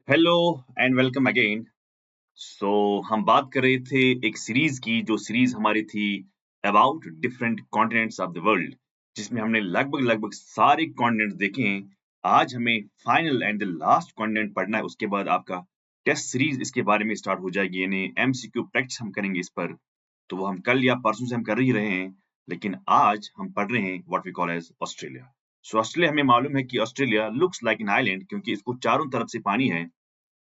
Hello and welcome again. So हम बात कर रहे थे एक सीरीज की, जो सीरीज हमारी थी about different continents of the world, जिसमें हमने लगभग लगभग सारे कॉन्टिनेंट्स देखे हैं। आज हमें final and the last continent पढ़ना है, उसके बाद आपका टेस्ट सीरीज इसके बारे में स्टार्ट हो जाएगी, यानी एमसीक्यू प्रैक्टिस हम करेंगे इस पर। तो वो हम कल या परसों से हम कर ही रहे हैं, लेकिन आज हम पढ़ रहे हैं what we call as Australia. So Australia, हमें मालूम है कि Australia looks like an island, क्योंकि इसको चारों तरफ से पानी है।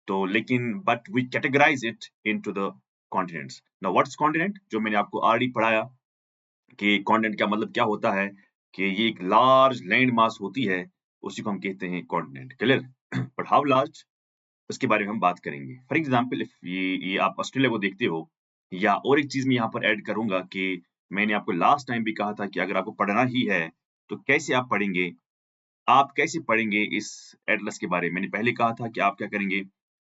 तो लेकिन but we categorise it into the continents. Now what's continent, जो मैंने आपको ऑलरेडी पढ़ाया कि कॉन्टिनेंट का मतलब क्या होता है, कि ये एक लार्ज लैंड मास होती है, उसी को हम कहते हैं continent. Clear? But how large, उसके बारे में हम बात करेंगे। फॉर एग्जाम्पल, इफ ये आप ऑस्ट्रेलिया को देखते हो, या और एक चीज मैं यहाँ पर ऐड करूंगा कि मैंने आपको लास्ट टाइम भी कहा था कि अगर आपको पढ़ना ही है तो कैसे आप पढ़ेंगे, आप कैसे पढ़ेंगे इस एटलस के बारे में। मैंने पहले कहा था कि आप क्या करेंगे,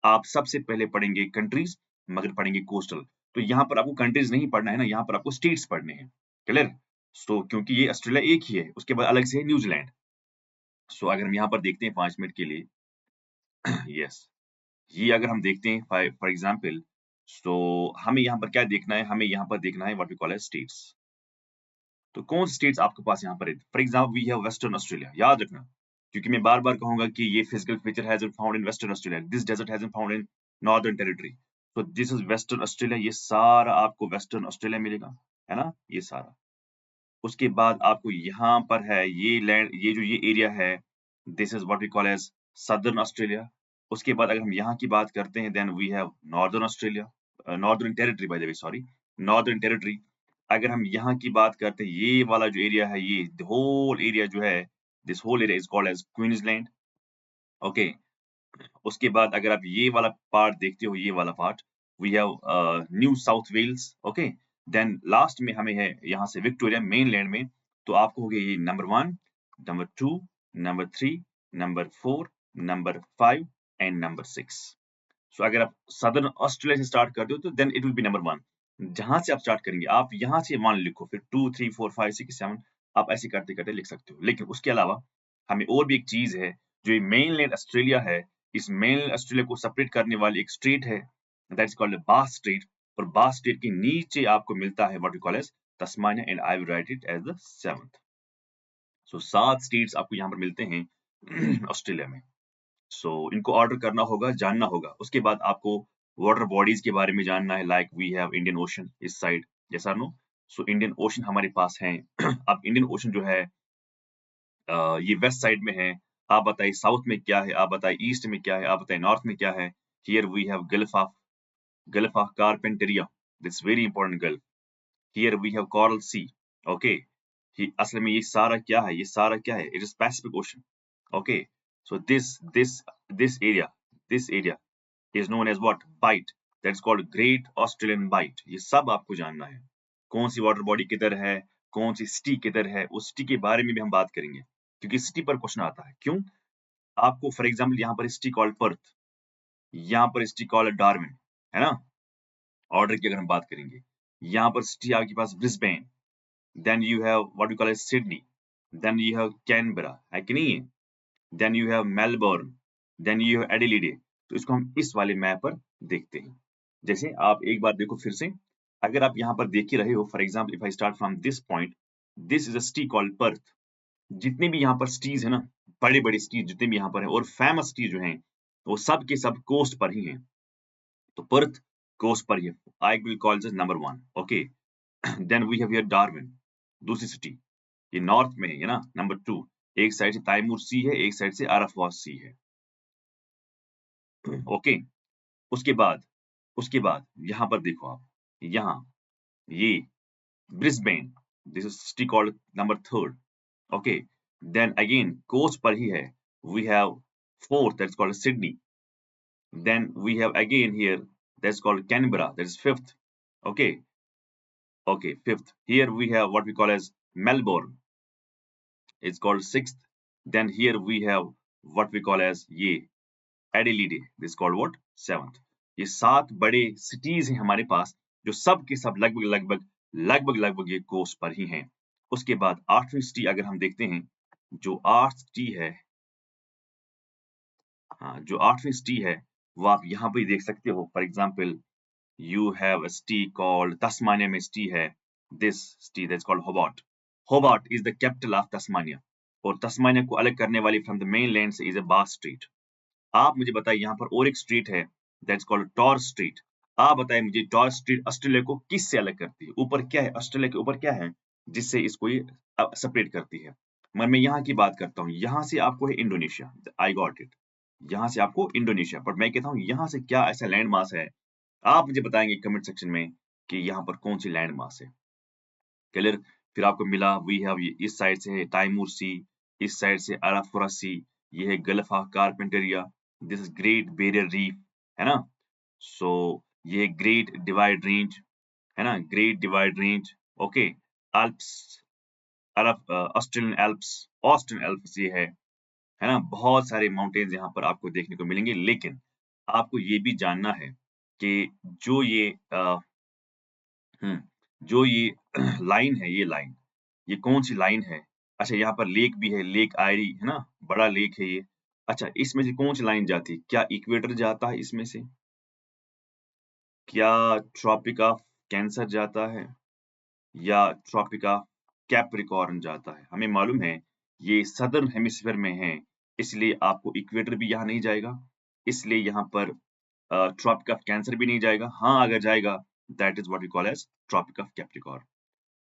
आप सबसे पहले पढ़ेंगे कंट्रीज, मगर पढ़ेंगे कोस्टल। तो यहाँ पर आपको कंट्रीज नहीं पढ़ना है ना, यहाँ पर आपको स्टेट्स पढ़ने हैं। क्लियर? सो क्योंकि ये ऑस्ट्रेलिया एक ही है, उसके बाद अलग से है न्यूजीलैंड। सो अगर हम यहाँ पर देखते हैं 5 मिनट के लिए, यस, ये अगर हम देखते हैं फॉर एग्जाम्पल, सो हमें यहाँ पर क्या देखना है, हमें यहाँ पर देखना है what we call as states. तो कौन से स्टेट्स आपके पास यहाँ पर है? For example we have Western Australia, याद रखना, क्योंकि मैं बार बार कहूंगा कि ये physical feature hasn't found in Western Australia, this desert hasn't found in Northern Territory. तो दिस इज वेस्टर्न ऑस्ट्रेलिया, ये सारा आपको वेस्टर्न ऑस्ट्रेलिया मिलेगा, है ना, ये सारा। उसके बाद आपको यहाँ पर है ये लैंड, ये जो ये एरिया है, this is what we call as Southern Australia. उसके बाद अगर हम यहाँ की बात करते हैं, then we have Northern Australia, northern Territory, by the way, sorry, Northern Territory. अगर हम यहाँ की बात करते हैं, ये वाला जो एरिया है, ये होल एरिया जो है, this whole area is called as Queensland. Okay. उसके बाद अगर आप ये वाला पार्ट देखते हो, ये वाला part, we have New South Wales. Okay. Then last में हमें है यहाँ से विक्टोरिया मेनलैंड में। तो आपको हो गया ये number 1, number 2, number 3, number 4, number 5 and number 6। So अगर आप सदर्न ऑस्ट्रेलिया से स्टार्ट करते हो तो then it will be number 1। जहां से आप स्टार्ट करेंगे, आप यहाँ से 1 लिखो, फिर 2, 3, 4, 5, 6, 7, आप ऐसे करते करते लिख सकते हो। लेकिन उसके अलावा हमें और भी एक चीज है, जो ये मेनलैंड ऑस्ट्रेलिया है, इस मेनलैंड ऑस्ट्रेलिया को सेपरेट करने वाली एक स्ट्रेट है, that is called Bass Strait. और बास स्ट्रेट के नीचे आपको मिलता है what we call as Tasmania, and I will write it as the 7th। So 7 states आपको यहाँ पर मिलते हैं ऑस्ट्रेलिया में। सो इनको ऑर्डर करना होगा, जानना होगा। उसके बाद आपको वाटर बॉडीज के बारे में जानना है, like we have Indian Ocean इस साइड, यस और नो। सो इंडियन ओशन हमारे पास है। अब इंडियन ओशन जो है, ये वेस्ट साइड में है। आप बताइए साउथ में क्या है, आप बताइए ईस्ट में क्या है, आप बताइए नॉर्थ में क्या है। Here we have gulf of Carpentaria, that's very important gulf. Here we have coral sea. Okay. असल में ये सारा क्या है, ये सारा क्या है, it is Pacific ocean. Okay. So this area is known as what? Bight. That's called Great Australian Bight. ये सब आपको जानना है। कौन सी वाटर बॉडी किधर है, कौन सी सिटी किधर है, उस सिटी के बारे में भी हम बात करेंगे, क्योंकि सिटी पर क्वेश्चन आता है। क्यों? आपको फॉर एग्जांपल यहाँ पर सिटी कॉल्ड पर्थ, यहाँ पर सिटी कॉल्ड डार्विन, है ना। ऑर्डर की अगर हम बात करेंगे, यहाँ पर सिटी आपके पास Brisbane, then you have what we call as Sydney, then you have Canberra, है कि नहीं है, then you have Melbourne, then you have Adelaide. तो इसको हम इस वाले मैप पर देखते हैं। जैसे आप एक बार देखो फिर से, अगर आप यहाँ पर देख ही रहे हो, for example if I start from this point, this is a city called Perth. जितने भी यहाँ पर सिटीज है ना, बड़े बड़े सिटीज जितने भी यहाँ पर है, और फेमस सिटी जो हैं, वो सब के सब कोस्ट पर ही हैं। तो पर्थ कोस्ट पर ही है। I will call this number 1। Okay. Then we have here Darwin, दूसरी सिटी, ये नॉर्थ में है ना, नंबर 2। एक साइड से ताइमूर सी है, एक साइड से अरफवास सी है। ओके। उसके बाद यहाँ पर देखो आप, यहाँ ये Brisbane, this is city called number 3rd। Okay. Then again coast पर ही है, we have 4th, that's called Sydney. Then we have again here, that's called Canberra, that is 5th। Okay. Okay, 5th। Here we have what we call as मेलबोर्न, it's called 6th। Then here we have what we call as ये Adelaide, this called what, 7th। ये 7 बड़े cities हैं हमारे पास, जो सब के सब लगभग ये कोस्ट पर ही हैं। उसके बाद 8वीं सिटी अगर हम देखते हैं, जो 8 सिटी है, हाँ, जो 8वीं सिटी है वो आप यहाँ पे देख सकते हो। For example you have a city called Tasmania में city है, this city that's called Hobart. Hobart is the capital of Tasmania और तस्मानिया को अलग करने वाली from the mainland से is a Bass Street. आप मुझे बताइए यहाँ पर और एक स्ट्रीट है that's called Torres Street. आप बताइए मुझे टॉर्स स्ट्रीट ऑस्ट्रेलिया को किस से अलग करती है? ऊपर क्या है? ऑस्ट्रेलिया के ऊपर क्या है जिससे इसको ये सेपरेट करती है? मगर मैं यहाँ की बात करता हूँ, यहाँ से आपको है इंडोनेशिया, आई गॉट इट। यहाँ से आपको इंडोनेशिया, बट मैं कहता हूँ यहाँ से क्या ऐसा लैंड मास है, आप मुझे बताएंगे कमेंट सेक्शन में कि यहाँ पर कौन सी लैंड मास है। क्लियर? फिर आपको मिला वी हैव, ये इस साइड से है टाइमूर सी, इस साइड से अराफोरा सी, ये है gulf of Carpentaria, this is great barrier reef, है ना। सो ये ग्रेट डिवाइड रेंज, है ना, great divide range. Okay, Alps, अरब ऑस्ट्रेलियन एल्प्स, ऑस्ट्रेलियन एल्प्स ये है ना। बहुत सारे माउंटेन्स यहाँ पर आपको देखने को मिलेंगे, लेकिन आपको ये भी जानना है कि जो ये जो ये लाइन है, ये लाइन, ये कौन सी लाइन है? अच्छा, यहाँ पर लेक भी है, लेक आयरी, है ना, बड़ा लेक है ये। अच्छा, इसमें से कौन सी लाइन जाती है? क्या इक्वेटर जाता है इसमें से? क्या ट्रॉपिक ऑफ कैंसर जाता है या ट्रॉपिक ऑफ कैप्रिकॉर्न जाता है? हमें मालूम है ये सदर्न हेमिस्फीयर में है, इसलिए आपको इक्वेटर भी यहाँ नहीं जाएगा, इसलिए यहाँ पर ट्रॉपिक ऑफ कैंसर भी नहीं जाएगा। हाँ, अगर जाएगा that is what we call as Tropic of Capricorn.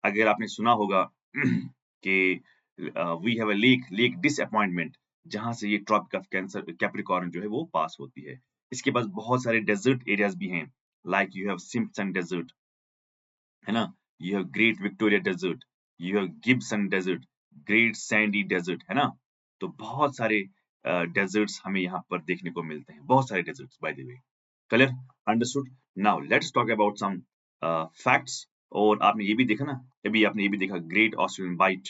अगर आपने सुना होगा कि we have a lake, Lake Disappointment, जहां से ये ट्रॉपिक ऑफ कैंसर कैप्रिकॉर्न जो है वो पास होती है। इसके पास बहुत सारे डेजर्ट एरियाज भी हैं, like you have Simpson Desert, है ना, you have Great Victoria Desert, you have Gibson Desert, Great Sandy Desert, है ना। तो बहुत सारे डेजर्ट्स हमें यहाँ पर देखने को मिलते हैं, बहुत सारे deserts by the way. Clear? Understood? Now let's talk about some facts. और आपने ये भी देखा ना, अभी आपने ये भी देखा ग्रेट ऑस्ट्रेलियन बाइट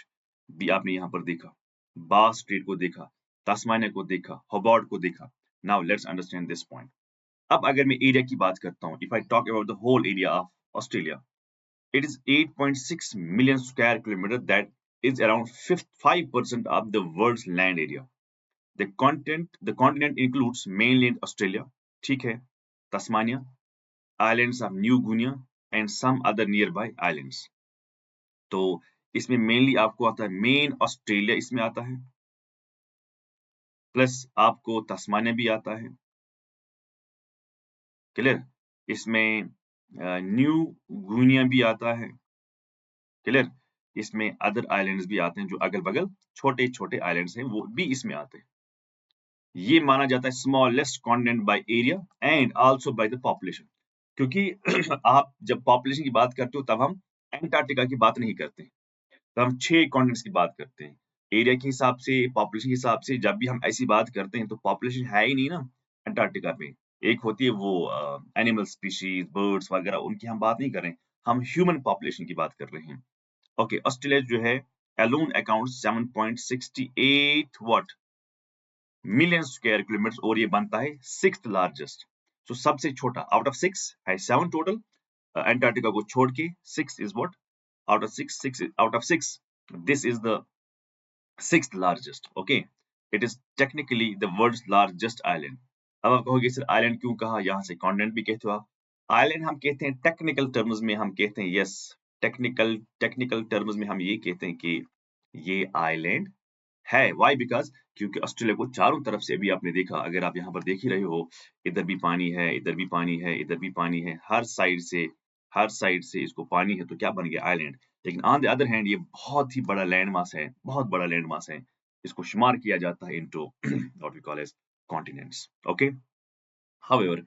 भी आपने यहाँ पर देखा, बास स्ट्रेट को देखा, तास्मानिया को देखा, होबार्ट को देखा। Now let's understand this point. अब अगर मैं एरिया की बात करता हूँ, if I talk about the whole area of Australia, it is 8.6 million square kilometer, that is around 5% of the world's land area. The continent includes mainland Australia, ठीक है, Tasmania, islands of New Guinea and some other nearby islands. तो इसमें mainly आपको आता है main Australia, इसमें आता है, प्लस आपको तस्मानिया भी आता है। क्लियर? इसमें न्यू गुनिया भी आता है। क्लियर? इसमें अदर आइलैंड्स भी आते हैं, जो अगल-बगल छोटे-छोटे आइलैंड्स हैं, वो भी इसमें आते हैं। ये माना जाता है smallest continent by area and also by the population, क्योंकि आप जब पॉपुलेशन की बात करते हो तब हम एंटार्क्टिका की बात नहीं करते हैं, तब हम 6 कॉन्टिनेंट्स की बात करते हैं। एरिया के हिसाब से, पॉपुलेशन के हिसाब से जब भी हम ऐसी बात करते हैं तो पॉपुलेशन है ही नहीं ना एंटार्क्टिका में। एक होती है वो एनिमल स्पीशीज, बर्ड्स वगैरह, उनकी हम बात नहीं कर रहे हैं, हम ह्यूमन पॉपुलेशन की बात कर रहे हैं। ओके, ऑस्ट्रेलिया जो है alone accounts 7.68 what million square kilometre, और ये बनता है 6th लार्जेस्ट। सो सबसे छोटा आउट ऑफ 6 है, 7 टोटल, एंटार्क्टिका को छोड़ के 6 is what, out of 6, 6 out of 6, this is the 6th largest. Okay, it is technically the world's largest island. अब आप कहोगे सर आइलैंड क्यों कहा, यहाँ से कॉन्टिनेंट भी कहते हो आप। आइलैंड हम कहते हैं टेक्निकल टर्म्स में, हम कहते हैं यस, टेक्निकल टर्म्स में हम ये कहते हैं कि ये आइलैंड है। व्हाई? बिकॉज क्योंकि ऑस्ट्रेलिया को चारों तरफ से, अभी आपने देखा, अगर आप यहाँ पर देख ही रहे हो, इधर भी पानी है, इधर भी पानी है, इधर भी पानी है, हर साइड से इसको पानी है, तो क्या बन गया आइलैंड। लेकिन ऑन द अदर हैंड ये बहुत ही बड़ा लैंड मास है, बहुत बड़ा लैंड मास है, इसको शुमार किया जाता है into what we call as continents. Okay, however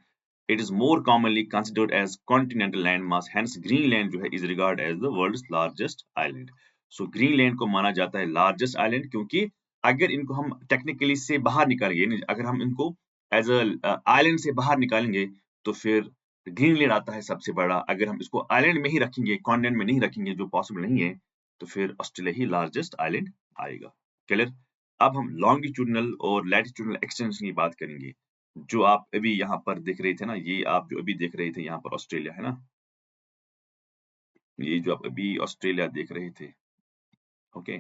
it is more commonly considered as continental landmass, hence Greenland जो है is regarded as the world's largest island. So Greenland को माना जाता है largest island, क्योंकि अगर इनको हम टेक्निकली से बाहर निकालेंगे, अगर हम इनको एज अ आइलैंड से बाहर निकालेंगे तो फिर ग्रीनलैंड आता है सबसे बड़ा। अगर हम इसको आइलैंड में ही रखेंगे, कॉन्टिनेंट में नहीं रखेंगे, जो पॉसिबल नहीं है, तो फिर ऑस्ट्रेलिया ही लार्जेस्ट आइलैंड आएगा। क्लियर? अब हम लॉन्गिट्यूडनल और लैटिट्यूडनल एक्सटेंशन की बात करेंगे। जो आप अभी यहाँ पर देख रहे थे ना, ये आप जो अभी देख रहे थे यहाँ पर ऑस्ट्रेलिया, है ना, ये जो आप अभी ऑस्ट्रेलिया देख रहे थे, ओके,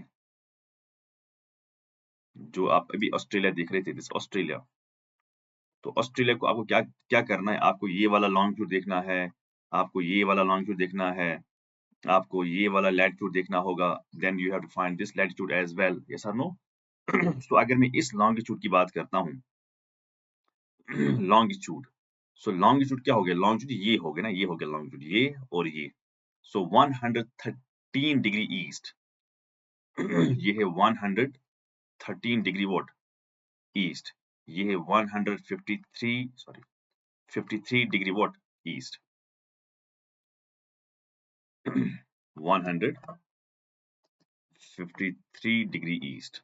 जो आप अभी ऑस्ट्रेलिया देख रहे थे, दिस ऑस्ट्रेलिया, तो ऑस्ट्रेलिया को आपको क्या क्या करना है, आपको ये वाला लॉन्गिट्यूड देखना है, आपको ये वाला लॉन्गिट्यूड देखना है, आपको ये वाला लैटिट्यूड देखना होगा, then you have to find this latitude as well, yes और नो। सो अगर मैं इस लॉन्गिट्यूड की बात करता हूँ, लॉन्गिट्यूड, सो लॉन्गिट्यूड क्या हो गया, लॉन्गिट्यूड ये हो गया ना, ये हो गया लॉन्गिट्यूड, ये और ये, सो 113 डिग्री ईस्ट, ये है 113 डिग्री वॉट ईस्ट, ये है 153 sorry 53 degree what east, 153 degree east.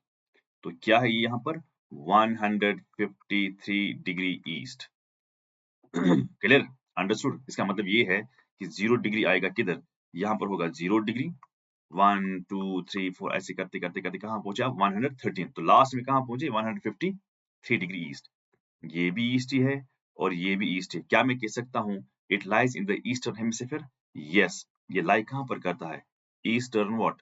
तो क्या है ये यहाँ पर 153 डिग्री ईस्ट। Clear, understood. इसका मतलब ये है कि 0 डिग्री आएगा किधर, यहाँ पर होगा 0 डिग्री, 1 2 3 4 ऐसे करते करते करते कहाँ पहुंचे आप 113, तो लास्ट में कहाँ पहुंचे 153 डिग्री ईस्ट। ये भी ईस्ट ही है और ये भी ईस्ट है। क्या मैं कह सकता हूँ it lies in the eastern hemisphere? Yes, ये लाई कहाँ पर करता है, ईस्टर्न व्हाट,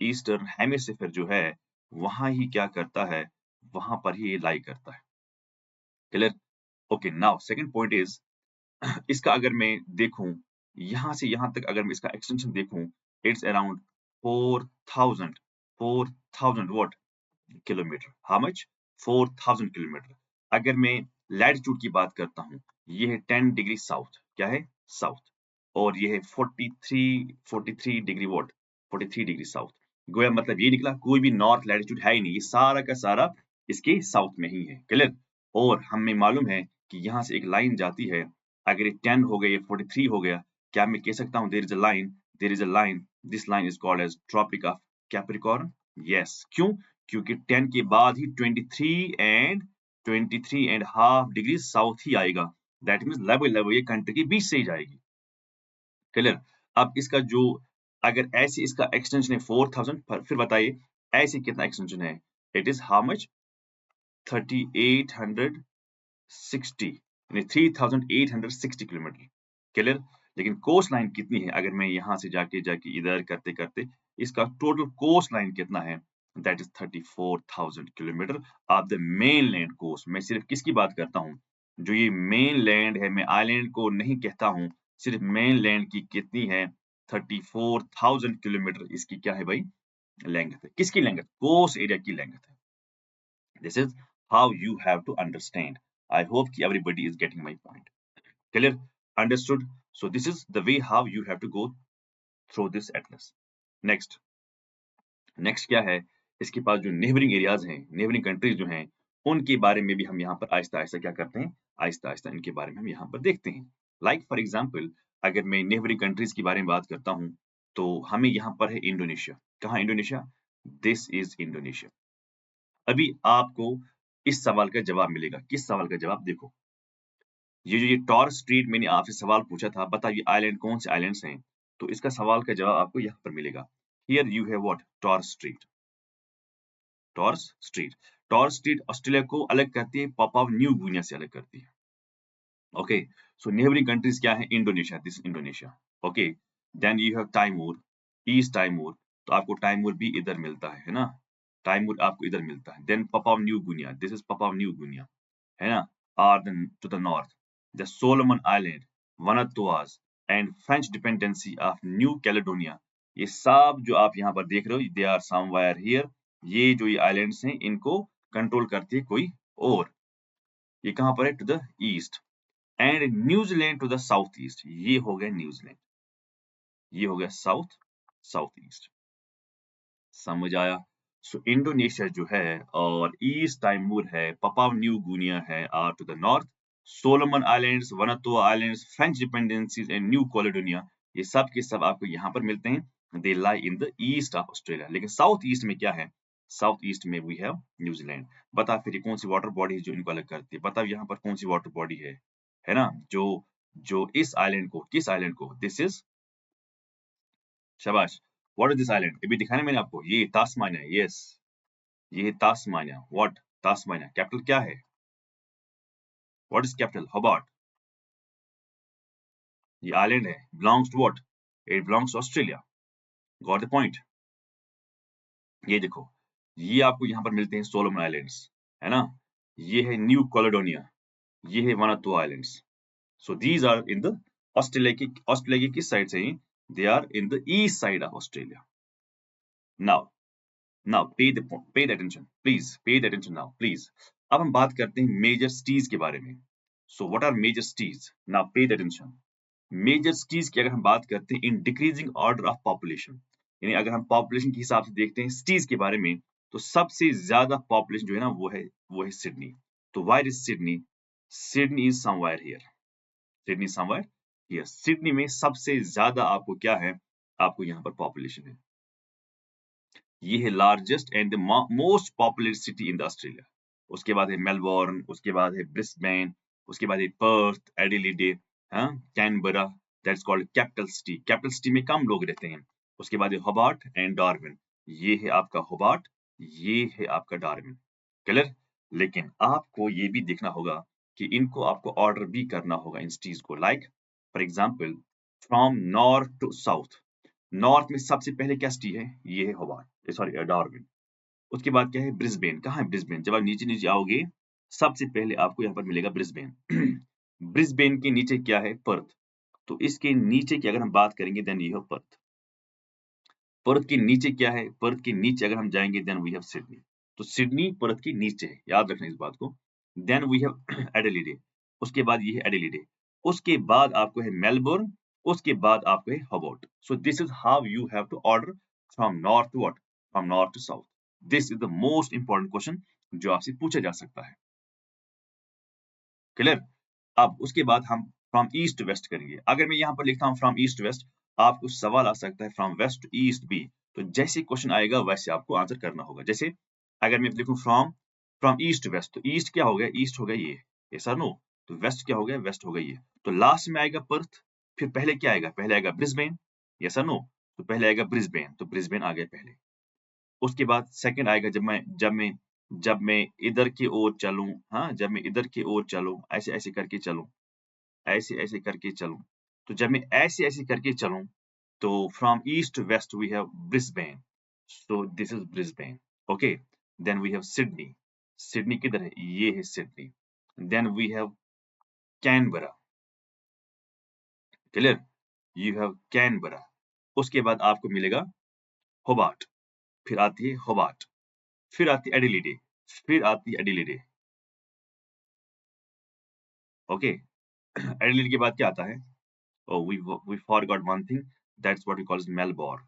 ईस्टर्न हेमिस्फीयर जो है वहां ही क्या करता है, वहां पर ही ये लाई करता है। Clear, okay. Now second point is, इसका अगर मैं देखूं यहां से यहां तक, अगर मैं इसका एक्सटेंशन देखूं, it's around 4000 what kilometre. How much, 4000 kilometre. अगर मैं लैटिट्यूड की बात करता हूँ, ये है 10 डिग्री साउथ, क्या है साउथ, और ये है 43 डिग्री वॉट, 43 डिग्री साउथ। गोया मतलब ये निकला कोई भी नॉर्थ लैटिट्यूड है ही नहीं, ये सारा का सारा इसके साउथ में ही है। क्लियर, और हमें मालूम है कि यहाँ से एक लाइन जाती है, अगर ये 10 हो गया, ये 43 हो गया, क्या मैं कह सकता हूँ there is a line, there is a line, this line is called as Tropic of Capricorn. Yes, क्यों, क्योंकि 10 के बाद ही 23 एंड हाफ डिग्री साउथ ही आएगा, दैट मींस लगभग लगभग ये कंट्री के बीच से ही जाएगी। क्लियर, अब इसका जो, अगर ऐसे इसका एक्सटेंशन है 4000, फिर बताइए ऐसे कितना एक्सटेंशन है, इट इज हाउ मच 3860 यानी 3860 किलोमीटर। क्लियर, लेकिन कोस्ट लाइन कितनी है, अगर मैं यहाँ से जाके जाके इधर करते करते, इसका टोटल कोस्ट लाइन कितना है, that is 34,000 kilometre of the main land coast. मैं सिर्फ किसकी बात करता हूँ, जो ये मेन लैंड है, मैं आइलैंड को नहीं कहता हूँ, सिर्फ मेन लैंड की कितनी है 34,000 किलोमीटर, इसकी क्या है भाई लेंथ है, किसकी लेंथ, कोस्ट एरिया की लेंथ है। This is how you have to understand. I hope ki everybody is getting my point. Clear? Understood? So this is the way how you have to go through this atlas. Next. Next क्या है, इसके पास जो neighbouring areas हैं, neighbouring countries जो हैं, उनके बारे में भी हम यहाँ पर आहिस्ता आहिस्ता क्या करते हैं, आहिस्ता आहिस्ता इनके बारे में हम यहाँ पर देखते हैं। लाइक फॉर एग्जाम्पल, अगर मैं नेबरिंग कंट्रीज के बारे में बात करता हूँ, तो हमें यहाँ पर है इंडोनेशिया। कहाँ इंडोनेशिया, दिस इज इंडोनेशिया। अभी आपको इस सवाल का जवाब मिलेगा, किस सवाल का जवाब, देखो ये जो ये टॉरस स्ट्रेट मैंने आपसे सवाल पूछा था, बताइए आइलैंड कौन से आइलैंड्स हैं, तो इसका सवाल का जवाब आपको यहाँ पर मिलेगा। Here you have what, taurus straight, taurus straight. Taurus straight Australia को अलग करती है, पापुआ न्यू गिनिया से अलग करती है। ओके, सो नेबरिंग कंट्रीज क्या है, Indonesia, this Indonesia. Okay, then you have Timor, east Timor, तो आपको टाइमूर भी इधर मिलता है ना, टाइमूर आपको इधर मिलता है। Then Papua New Guinea, this is Papua New Guinea, है ना, are the, to the north, the Solomon Island, Vanuatu's and French dependency of New Caledonia। ये सब जो आप यहाँ पर देख रहे हो, they are somewhere here। ये जो ये आइलैंड्स हैं, इनको कंट्रोल करती है कोई और। ये कहाँ पर है, to the east. And New Zealand to the south east, ये हो गया न्यूजीलैंड, ये हो गया साउथ साउथ ईस्ट। समझ आया? सो इंडोनेशिया जो है और ईस्ट टाइमूर है, पापुआ न्यू गिनिया है are to the north, Solomon Islands, Vanuatu Islands, French dependencies and New Caledonia, ये सब के सब आपको यहाँ पर मिलते हैं। They lie in the east of Australia. लेकिन साउथ ईस्ट में क्या है, साउथ ईस्ट में वी हैव न्यूजीलैंड। बता फिर ये कौन सी वाटर बॉडी है जो इनको अलग करती है, बताओ यहाँ पर कौन सी वाटर बॉडी है ना, जो जो इस आइलैंड को, किस आइलैंड को, दिस इज, शाबाश, व्हाट इज दिस आइलैंड, अभी दिखाया मैंने आपको, ये तास्मानिया, यस, ये है तास्मानिया। व्हाट, तास्मानिया कैपिटल क्या है, व्हाट इज कैपिटल, होबार्ट। ये आइलैंड है, belongs to what, it belongs to Australia. Got the point. ये देखो, ये आपको यहाँ पर मिलते हैं सोलोमन आइलैंड्स, है ना, ये है न्यू कैलेडोनिया, ये है Vanuatu islands. So these are in the Australia की किस साइड से हैं? They are in the east side of Australia. Now now pay the attention please, pay the attention now please. अब हम बात करते हैं मेजर सिटीज के बारे में। So what are major cities? Now pay the attention. Major cities की अगर हम बात करते हैं in decreasing order of population, यानी अगर हम पॉपुलेशन के हिसाब से देखते हैं सिटीज के बारे में, तो सबसे ज्यादा पॉपुलेशन जो है ना वो है सिडनी। तो wire is Sydney? Sydney is somewhere here. Sydney somewhere here. Sydney में सबसे ज्यादा आपको क्या है? आपको यहाँ पर पॉपुलेशन है। ये है largest and the most populated city in the Australia. उसके बाद है मेलबोर्न, उसके बाद है ब्रिस्बेन, उसके बाद है पर्थ, एडिलेडे, हाँ, Canberra, that's called capital city. Capital city में कम लोग रहते हैं। उसके बाद है होबार्ट एंड डार्विन। ये है आपका होबार्ट, ये है आपका डार्विन। क्लियर? लेकिन आपको ये भी देखना होगा कि इनको आपको ऑर्डर भी करना होगा इन सिटीज को। Like for example from north to south. North में सबसे पहले क्या सिटी है? ये है होबार्ट, सॉरी डार्विन। उसके बाद क्या है? ब्रिस्बेन। कहाँ है ब्रिस्बेन? जब आप नीचे नीचे आओगे सबसे पहले आपको यहाँ पर मिलेगा ब्रिस्बेन। ब्रिस्बेन के नीचे क्या है? पर्थ। तो इसके नीचे की अगर हम बात करेंगे then you have Perth. Perth के नीचे क्या है? पर्थ के नीचे अगर हम जाएंगे देन वी हैव सिडनी। तो सिडनी पर्थ के नीचे है, याद रखना इस बात को। Then we have Adelaide. उसके बाद ये है एडिलेडे। उसके बाद आपको है मेलबोर्न। उसके बाद आपको है Hobart. So this is how you have to order from north to what? From north to south. This is the most important question जो आपसे पूछा जा सकता है। क्लियर? अब उसके बाद हम फ्रॉम ईस्ट वेस्ट करेंगे। अगर मैं यहाँ पर लिखता हूँ फ्रॉम ईस्ट वेस्ट, आपको सवाल आ सकता है फ्रॉम वेस्ट टू ईस्ट भी। तो जैसे क्वेश्चन आएगा वैसे आपको आंसर करना होगा। जैसे अगर मैं लिखूं फ्रॉम फ्रॉम ईस्ट वेस्ट, तो ईस्ट क्या हो गया? ईस्ट हो गया ये सर नो। तो वेस्ट क्या हो गया? वेस्ट हो गया ये। तो लास्ट में आएगा पर्थ। फिर पहले क्या आएगा? पहले आएगा ब्रिस्बेन। Yes sir no. तो पहले आएगा ब्रिस्बेन, तो ब्रिस्बेन आ गया पहले। उसके बाद सेकंड आएगा जब मैं इधर की ओर चलूं, हाँ, जब मैं इधर की ओर चलूं, ऐसे ऐसे करके चलूं, ऐसे ऐसे करके चलूं, तो जब मैं ऐसे ऐसे करके चलूं, तो from east west we have Brisbane. So this is Brisbane. Okay. Then we have Sydney. Sydney किधर है? ये है Sydney. Then we have Canberra. Clear? You have Canberra. उसके बाद आपको मिलेगा होबार्ट। फिर आती है होबार्ट। फिर आती है एडिलेडे। फिर आती है एडिलेडे। ओके। एडिलेडे के बाद क्या आता है? Oh, we forgot one thing. That's what we call as Melbourne.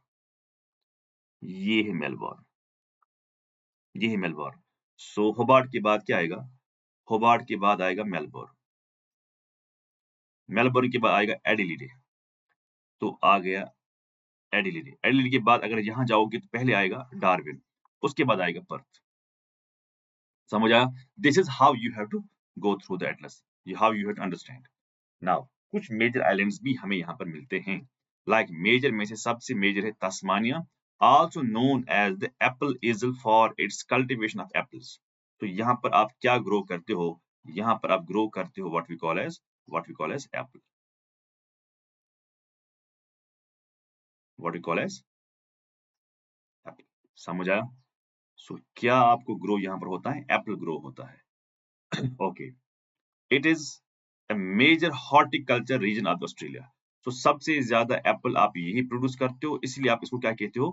ये है मेलबोर्न। ये है मेलबोर्न। सो होबार्ट के बाद क्या आएगा? होबार्ट के बाद आएगा मेलबोर्न। मेलबोर्न के बाद आएगा एडिलेडे। तो आ गया एडिलेडे। एडिलेडे के बाद अगर यहाँ जाओगे तो पहले आएगा डार्विन। उसके बाद आएगा पर्थ। समझ आया? This is how you have to go through the atlas. How you have to understand. Now कुछ मेजर आइलैंड्स भी हमें यहाँ पर मिलते हैं। लाइक मेजर में से सबसे मेजर है Tasmania, also known as the apple isle for its cultivation of apples. तो यहाँ पर आप क्या ग्रो करते हो? यहाँ पर आप ग्रो करते हो what we call as apple. What we call as apple. समझ आया? सो क्या आपको ग्रो यहाँ पर होता है? एप्पल ग्रो होता है। Okay. It is a major horticulture region of Australia. तो सबसे ज्यादा एप्पल आप यही प्रोड्यूस करते हो, इसलिए आप इसको क्या कहते हो?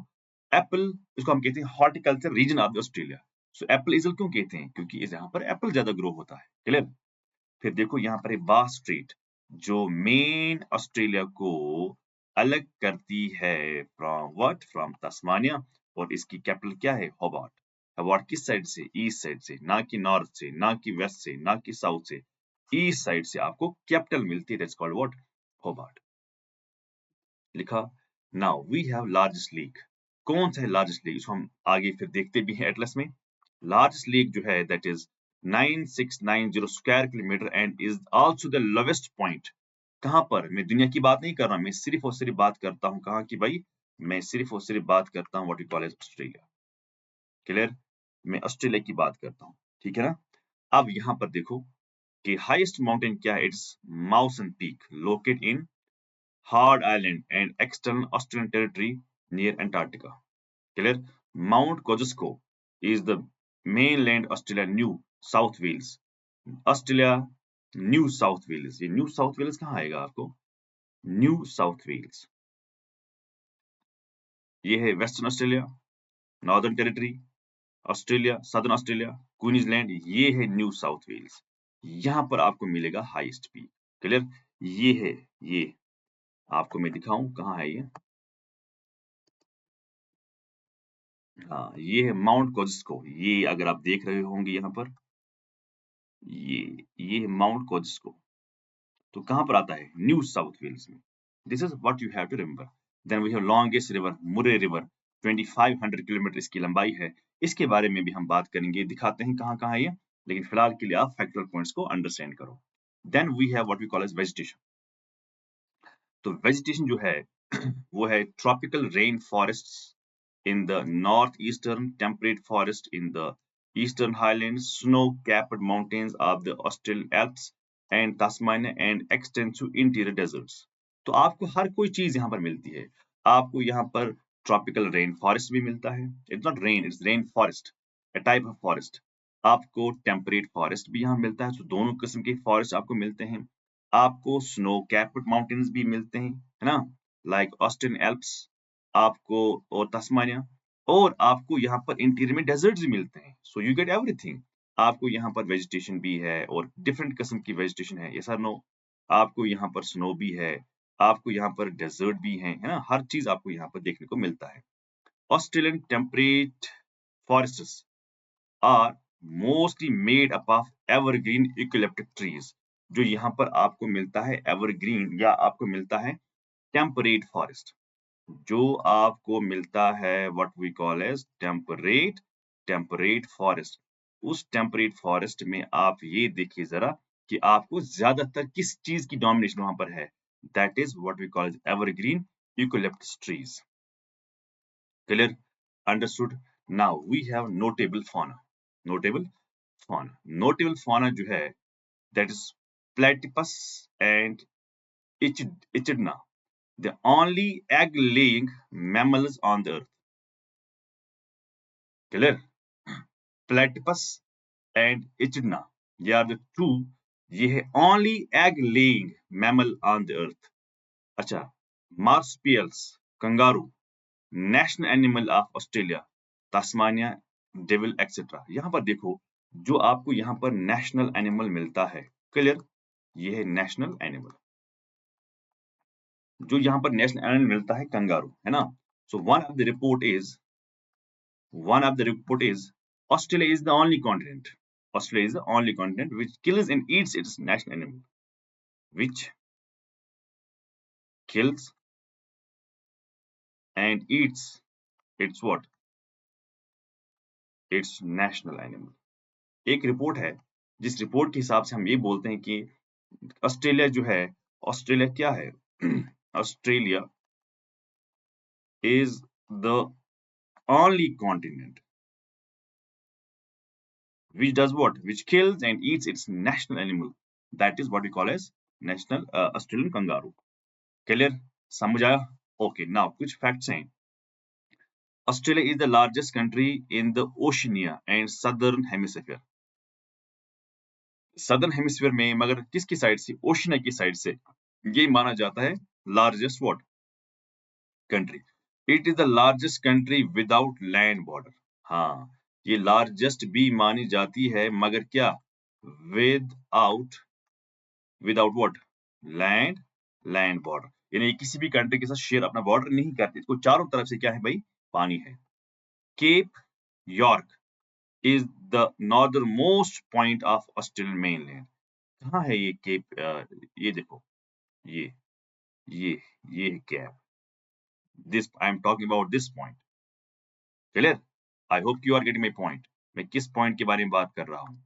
एप्पल। इसको हम कहते हैं horticulture region of Australia. So apple isle क्यों कहते हैं? क्योंकि इस यहाँ पर एप्पल ज्यादा ग्रो होता है। क्लियर? फिर देखो यहाँ पर है बास स्ट्रेट, जो मेन ऑस्ट्रेलिया को अलग करती है फ्रॉम तस्मानिया। और इसकी कैपिटल क्या है? होबार्ट। होबार्ट किस साइड से? ईस्ट साइड से, ना कि नॉर्थ से, ना कि वेस्ट से, ना कि साउथ से। ईस्ट साइड से आपको कैपिटल मिलती है, दैट्स कॉल्ड व्हाट? होबार्ट। लिखा। Now we have largest lake. कौन सा है लार्जेस्ट लेक? इसको हम आगे फिर देखते भी हैं एटलस में। लार्जेस्ट लेक जो है that is 9690 square kilometre and is also the lowest point. कहां पर? मैं दुनिया की बात नहीं कर रहा, मैं सिर्फ और सिर्फ बात करता हूं कहां की भाई? मैं सिर्फ और सिर्फ बात करता हूं what we call as Australia. Clear? मैं ऑस्ट्रेलिया की बात करता हूं। ठीक है ना? अब यहां पर देखो कि हाईएस्ट माउंटेन क्या है? It's Mawson peak located in Hard Island and external Australian territory near Antarctica. Clear? Mount Kosciuszko is the mainland Australia, New South Wales. Australia New South Wales. ये न्यू साउथ वेल्स कहाँ आएगा आपको? New South Wales ये है Western Australia, northern Territory, Australia, Southern Australia, Queensland, ये है New South Wales. यहाँ पर आपको मिलेगा हाईएस्ट पीक। क्लियर? ये है, ये आपको मैं दिखाऊं कहाँ है ये। हाँ, ये है माउंट कोजिस्को। ये अगर आप देख रहे होंगे यहाँ पर, ये है माउंट कोजिस्को। तो कहाँ पर आता है? न्यू साउथ वेल्स में। This is what you have to remember. Then we have longest river, Murray River, 2500 kilometre इसकी लंबाई है। इसके बारे में भी हम बात करेंगे, दिखाते हैं कहाँ कहाँ है ये, लेकिन फिलहाल के लिए आप फैक्चुअल पॉइंट्स को अंडरस्टैंड करो। Then we have what we call as vegetation. तो वेजिटेशन जो है वो है tropical rain forests in the northeastern, temperate forest in the eastern highlands, snow-capped mountains of the Australian Alps and Tasmania, and extensive interior deserts. तो आपको हर कोई चीज यहाँ पर मिलती है। आपको यहाँ पर ट्रॉपिकल रेन फॉरेस्ट भी मिलता है। It's not rain, it's rain forest, A type of forest. आपको टेम्परेट फॉरेस्ट भी यहाँ मिलता है। तो दोनों किस्म के फॉरेस्ट आपको मिलते हैं। आपको स्नो कैप्ड माउंटेन्स भी मिलते हैं, है ना, लाइक ऑस्ट्रियन एल्प्स आपको, और तस्मानिया, और आपको यहाँ पर इंटीरियर में डेजर्ट्स भी मिलते हैं। So you get everything. आपको यहाँ पर वेजिटेशन भी है और डिफरेंट किस्म की वेजिटेशन है, यस और नो। आपको यहाँ पर स्नो भी है, आपको यहाँ पर डेजर्ट भी है ना, हर चीज आपको यहाँ पर देखने को मिलता है। Australian temperate forests are mostly made up of evergreen eucalyptus trees. जो यहाँ पर आपको मिलता है एवरग्रीन, या आपको मिलता है टेम्परेट फॉरेस्ट। जो आपको मिलता है what we call as temperate forest. उस टेम्परेट फॉरेस्ट में आप ये देखिए जरा कि आपको ज्यादातर किस चीज की डोमिनेशन वहां पर है। That is what we call evergreen eucalyptus trees. Clear? Understood? Now we have notable fauna. Notable fauna, notable fauna जो है that is platypus and echidna, the only egg-laying mammals on the earth. Clear? Platypus and echidna, they are the two. ये है only egg-laying mammal on the earth. अच्छा, marsupials, kangaroo, national animal of Australia, Tasmania, devil, etc. यहाँ पर देखो, जो आपको यहाँ पर नेशनल एनिमल मिलता है, क्लियर, ये है नेशनल एनिमल। जो यहाँ पर नेशनल एनिमल मिलता है कंगारू, है ना। सो one of the report is Australia is the only continent. Australia is the only continent which kills and eats its national animal. Which kills and eats its what? Its national animal. एक report है जिस report के हिसाब से हम ये बोलते हैं कि ऑस्ट्रेलिया जो है, ऑस्ट्रेलिया क्या है? Australia is the only continent which does what? Which kills and eats its national animal. That is what we call as national Australian kangaroo. Clear? समझ आया? Okay, now कुछ facts हैं। Australia is the largest country in the Oceania and Southern Hemisphere. Southern Hemisphere में मगर किसकी side से? Oceania की side से ये माना जाता है largest what? Country. It is the largest country without land border. हाँ, ये largest भी मानी जाती है मगर क्या? Without what? land border। यानी किसी भी कंट्री के साथ शेयर अपना बॉर्डर नहीं करती, इसको चारों तरफ से क्या है भाई? पानी है। Cap York is the northernmost point of Australian mainland. कहाँ है ये केप? ये देखो, ये ये है cap. This I am talking about this point. Clear? I hope you are getting my point. मैं किस point के बारे में बात कर रहा हूँ?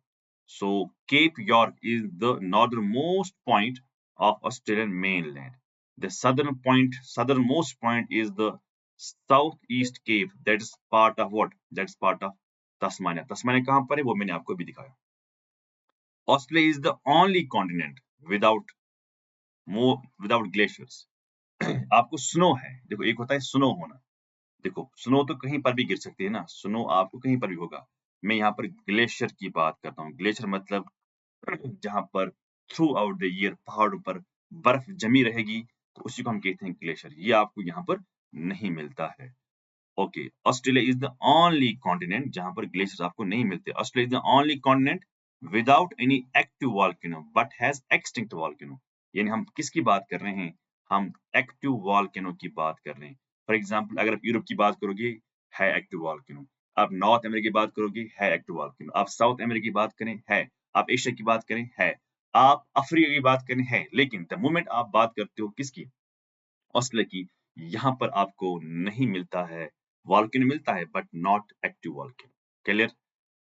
So Cape York is the northernmost point of Australian mainland. The southernmost point is the Southeast Cape. That is part of what? That's part of Tasmania. Tasmania कहाँ पर है? वो मैंने आपको भी दिखाया। Australia is the only continent without glaciers. आपको snow है, देखो एक होता है स्नो होना, देखो स्नो तो कहीं पर भी गिर सकती है ना, स्नो आपको कहीं पर भी होगा। मैं यहाँ पर ग्लेशियर की बात करता हूँ। ग्लेशियर मतलब जहाँ पर थ्रू आउट द ईयर पहाड़ों पर बर्फ जमी रहेगी, तो उसी को हम कहते हैं ग्लेशियर। ये आपको यहाँ पर नहीं मिलता है। Okay, Australia is the only continent जहां पर ग्लेशियर्स आपको नहीं मिलते। Australia is the only continent without any active volcano but has extinct volcano. यानी हम किसकी बात कर रहे हैं? हम एक्टिव वॉल्केनो की बात कर रहे हैं। फॉर एग्जांपल, अगर आप यूरोप की बात करोगे, है एक्टिव वॉल्केनो। आप नॉर्थ अमेरिका की बात करोगे, है एक्टिव वॉल्केनो। आप साउथ अमेरिका की बात करें, है। आप एशिया की बात करें, है। आप अफ्रीका की बात करें, है। लेकिन द मोमेंट आप बात करते हो किसकी? ऑस्ट्रेलिया की, यहाँ पर आपको नहीं मिलता है। वॉल्केनो मिलता है but not active volcano. Clear?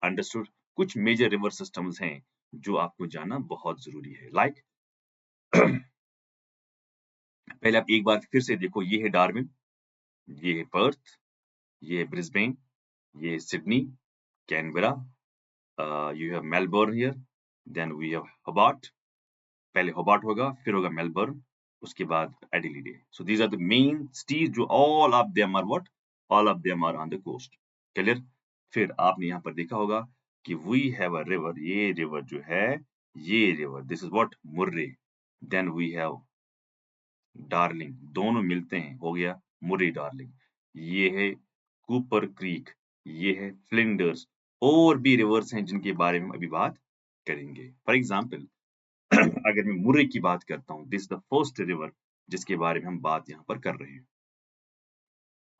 Understood? कुछ मेजर रिवर सिस्टम्स हैं जो आपको जानना बहुत जरूरी है। लाइक पहले आप एक बार फिर से देखो, ये है डार्विन, ये है पर्थ, ये है ब्रिस्बेन, ये है Sydney, Canberra, you have Melbourne here, then we have Hobart. पहले होबार्ट होगा, फिर होगा मेलबर्न, उसके बाद Adelaide. So these are the main cities जो all of them are what? All of them are on the coast. Clear? फिर आपने यहाँ पर देखा होगा कि वी हैव अ रिवर, ये रिवर जो है, ये river, this is what? Murray. Then we have Darling, दोनों मिलते हैं, हो गया मुर्रे डार्लिंग। ये है कूपर क्रीक, ये है फ्लिंडर्स। और भी रिवर्स हैं जिनके बारे में हम अभी बात करेंगे। फॉर एग्जाम्पल, अगर मैं मुर्रे की बात करता हूँ, दिस द फर्स्ट रिवर जिसके बारे में हम बात यहाँ पर कर रहे हैं।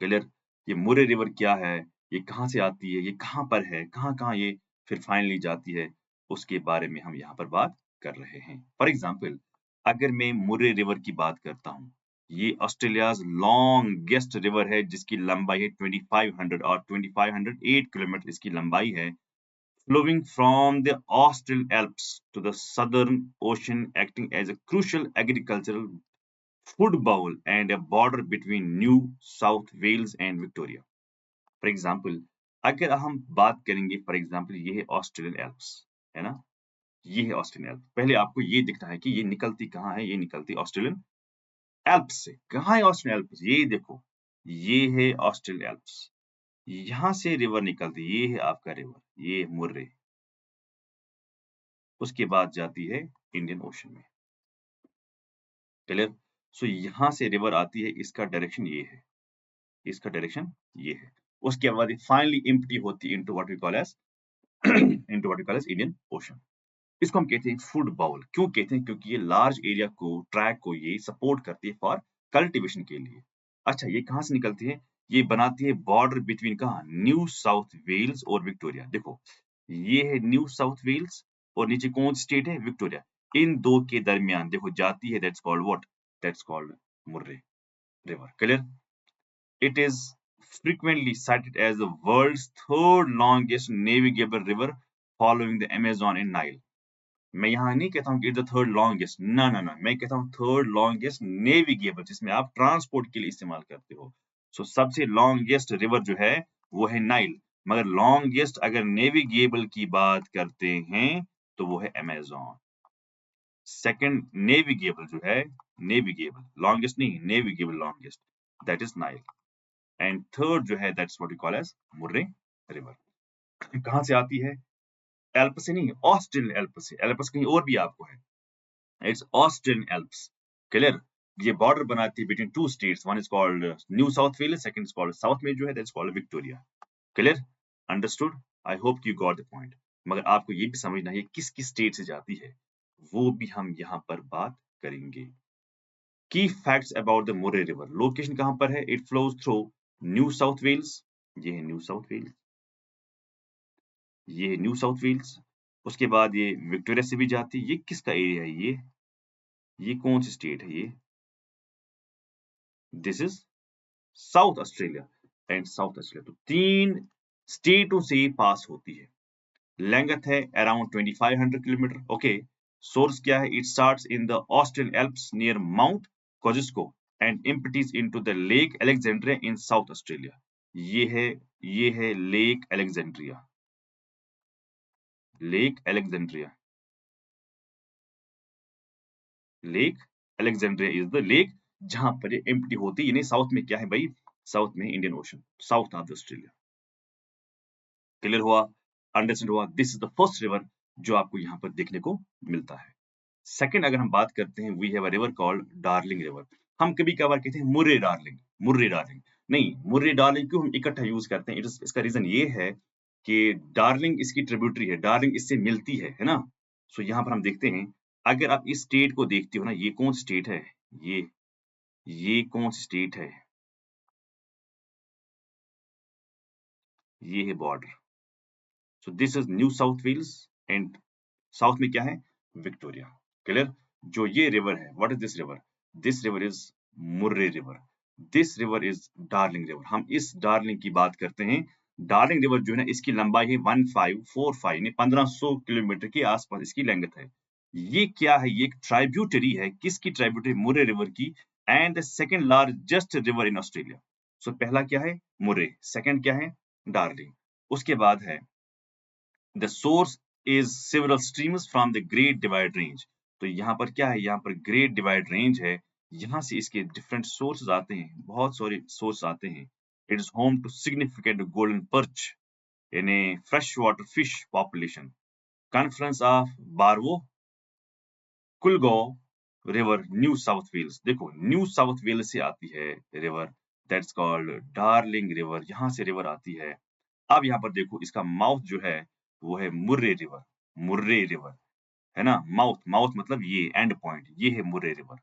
क्लियर? ये मुर्रे रिवर क्या है, ये कहाँ से आती है, ये कहाँ पर है, कहाँ कहाँ ये फिर फाइनली जाती है, उसके बारे में हम यहाँ पर बात कर रहे हैं। फॉर एग्जाम्पल, अगर मैं मुर्रे रिवर की बात करता हूँ, ये ऑस्ट्रेलियाज लॉन्गेस्ट रिवर है जिसकी लंबाई है 2500 और 2508 किलोमीटर इसकी लंबाई है, flowing from the Austral Alps to the Southern Ocean, acting as a crucial agricultural food bowl and a border between New South Wales and Victoria. For example, अगर हम बात करेंगे, फॉर एग्जाम्पल ये है ऑस्ट्रेलियन एल्प्स, है ना? ये है ऑस्ट्रेलियन एल्प्स। पहले आपको ये दिखना है कि ये निकलती कहाँ है, ये निकलती ऑस्ट्रेलियन एल्प्स से। कहाँ है ऑस्ट्रेलियन एल्प्स? ये देखो, ये है ऑस्ट्रेलियन एल्प्स। यहाँ से रिवर निकलती, ये है आपका रिवर, ये मुर्रे। उसके बाद जाती है इंडियन ओशन में। क्लियर? सो यहाँ से रिवर आती है, इसका डायरेक्शन ये है, इसका डायरेक्शन ये है। उसके बाद फाइनली एम्प्टी होती है into what we call as into what we call as Indian Ocean. इसको हम कहते हैं फूड बाउल। क्यों कहते हैं? क्योंकि ये लार्ज एरिया को, ट्रैक को ये सपोर्ट करती है फॉर कल्टीवेशन के लिए। अच्छा, ये कहाँ से निकलती है? ये बनाती है बॉर्डर बिटवीन कहाँ? न्यू साउथ वेल्स और विक्टोरिया। देखो, ये है न्यू साउथ वेल्स और नीचे कौन सी स्टेट है? विक्टोरिया। इन दो के दरमियान देखो जाती है, that's called what? That's called Murray River. Clear? It is frequently cited as the world's third longest navigable river following the Amazon and Nile. मैं यहाँ नहीं कहता हूँ कि इट्स द थर्ड लॉन्गेस्ट, ना ना ना, मैं कहता हूँ थर्ड लॉन्गेस्ट नेविगेबल, जिसमें आप ट्रांसपोर्ट के लिए इस्तेमाल करते हो। सो सबसे लॉन्गेस्ट रिवर जो है वो है नाइल, मगर लॉन्गेस्ट अगर नेविगेबल की बात करते हैं तो वो है अमेजोन। सेकंड नेविगेबल जो है, नेविगेबल, लॉन्गेस्ट नहीं, navigable longest, that is Nile. And third जो है that's what we call as Murray River. कहाँ से आती है? एल्प्स से नहीं, ऑस्ट्रेलियन एल्प्स से। एल्प्स कहीं और भी आपको है, इट्स ऑस्ट्रेलियन एल्प्स। क्लियर? ये बॉर्डर बनाती है between two states, one is called New South Wales, second is called south में जो है that's called Victoria. Clear? Understood? I hope you got the point. मगर आपको ये भी समझना है किस किस स्टेट से जाती है, वो भी हम यहाँ पर बात करेंगे। Key facts about the Murray River. Location कहाँ पर है? It flows through New South Wales, ये है न्यू साउथ वेल्स, ये है न्यू साउथ वेल्स। उसके बाद ये विक्टोरिया से भी जाती है। ये किसका एरिया है? ये कौन सी स्टेट है? ये this is south Australia and South Australia. तो तीन स्टेटों से ये पास होती है। लेंथ है अराउंड 2500 किलोमीटर। ओके, सोर्स क्या है? It starts in the Australian Alps near Mount Kosciuszko and empties into the lake Alexandria in South Australia. ये है lake Alexandria, lake Alexandria, lake Alexandria is the lake जहां पर ये empty होती है। यानी साउथ में क्या है भाई? साउथ में Indian ocean, south of Australia. Clear हुआ? अंडरस्टैंड हुआ? This is the first river जो आपको यहाँ पर देखने को मिलता है। सेकंड अगर हम बात करते हैं, we have a river called Darling River. हम कभी कभार कहते हैं मुर्रे डार्लिंग, मुर्रे डार्लिंग नहीं, मुर्रे डार्लिंग क्यों हम इकट्ठा यूज करते हैं, इसका रीजन ये है कि डार्लिंग इसकी ट्रिब्यूटरी है, डार्लिंग इससे मिलती है ना। सो यहाँ पर हम देखते हैं, अगर आप इस स्टेट को देखते हो ना, ये कौन सी स्टेट है, ये कौन सी स्टेट है, ये है border. So this is New South Wales and south में क्या है, विक्टोरिया। क्लियर। जो ये रिवर है, what is this river, this river is Murray River, this river is Darling River. हम इस डार्लिंग की बात करते हैं। डार्लिंग रिवर जो है ना, इसकी लंबाई है 1545 ने 1500 किलोमीटर के आसपास इसकी लेंथ है। ये क्या है, ये एक ट्राइब्यूटरी है, किसकी ट्राइब्यूटरी, मुर्रे रिवर की, and the second largest river in Australia. So पहला क्या है, मुर्रे, सेकंड क्या है, डार्लिंग। उसके बाद है the source is several streams from the great divide range. तो यहाँ पर क्या है, यहाँ पर ग्रेट डिवाइड रेंज है, यहाँ से इसके डिफरेंट सोर्सेज आते हैं, बहुत सारे सोर्स आते हैं। It is home to significant golden perch in a fresh water fish population, conference of Barwon Culgoa river, New South Wales. देखो न्यू साउथ वेल्स से आती है river, that's called Darling river, यहाँ से रिवर आती है। अब यहाँ पर देखो, इसका माउथ जो है वो है मुर्रे रिवर, मुर्रे रिवर है ना, माउथ, माउथ मतलब ये एंड पॉइंट, ये है Murray River.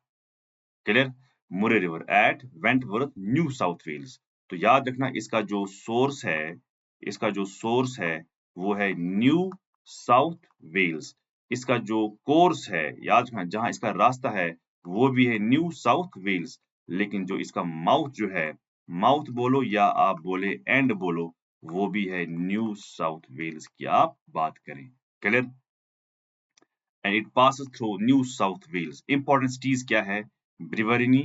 Clear. Murray River at Wentworth, New South Wales. तो याद रखना, इसका जो सोर्स है, इसका जो सोर्स है वो है न्यू साउथ वेल्स। इसका जो कोर्स है, याद रखना जहां इसका रास्ता है वो भी है न्यू साउथ वेल्स, लेकिन जो इसका माउथ जो है, माउथ बोलो या आप बोले एंड बोलो, वो भी है न्यू साउथ वेल्स की आप बात करें। Clear. And it passes through New South Wales. Important cities क्या है, ब्रिवरिनी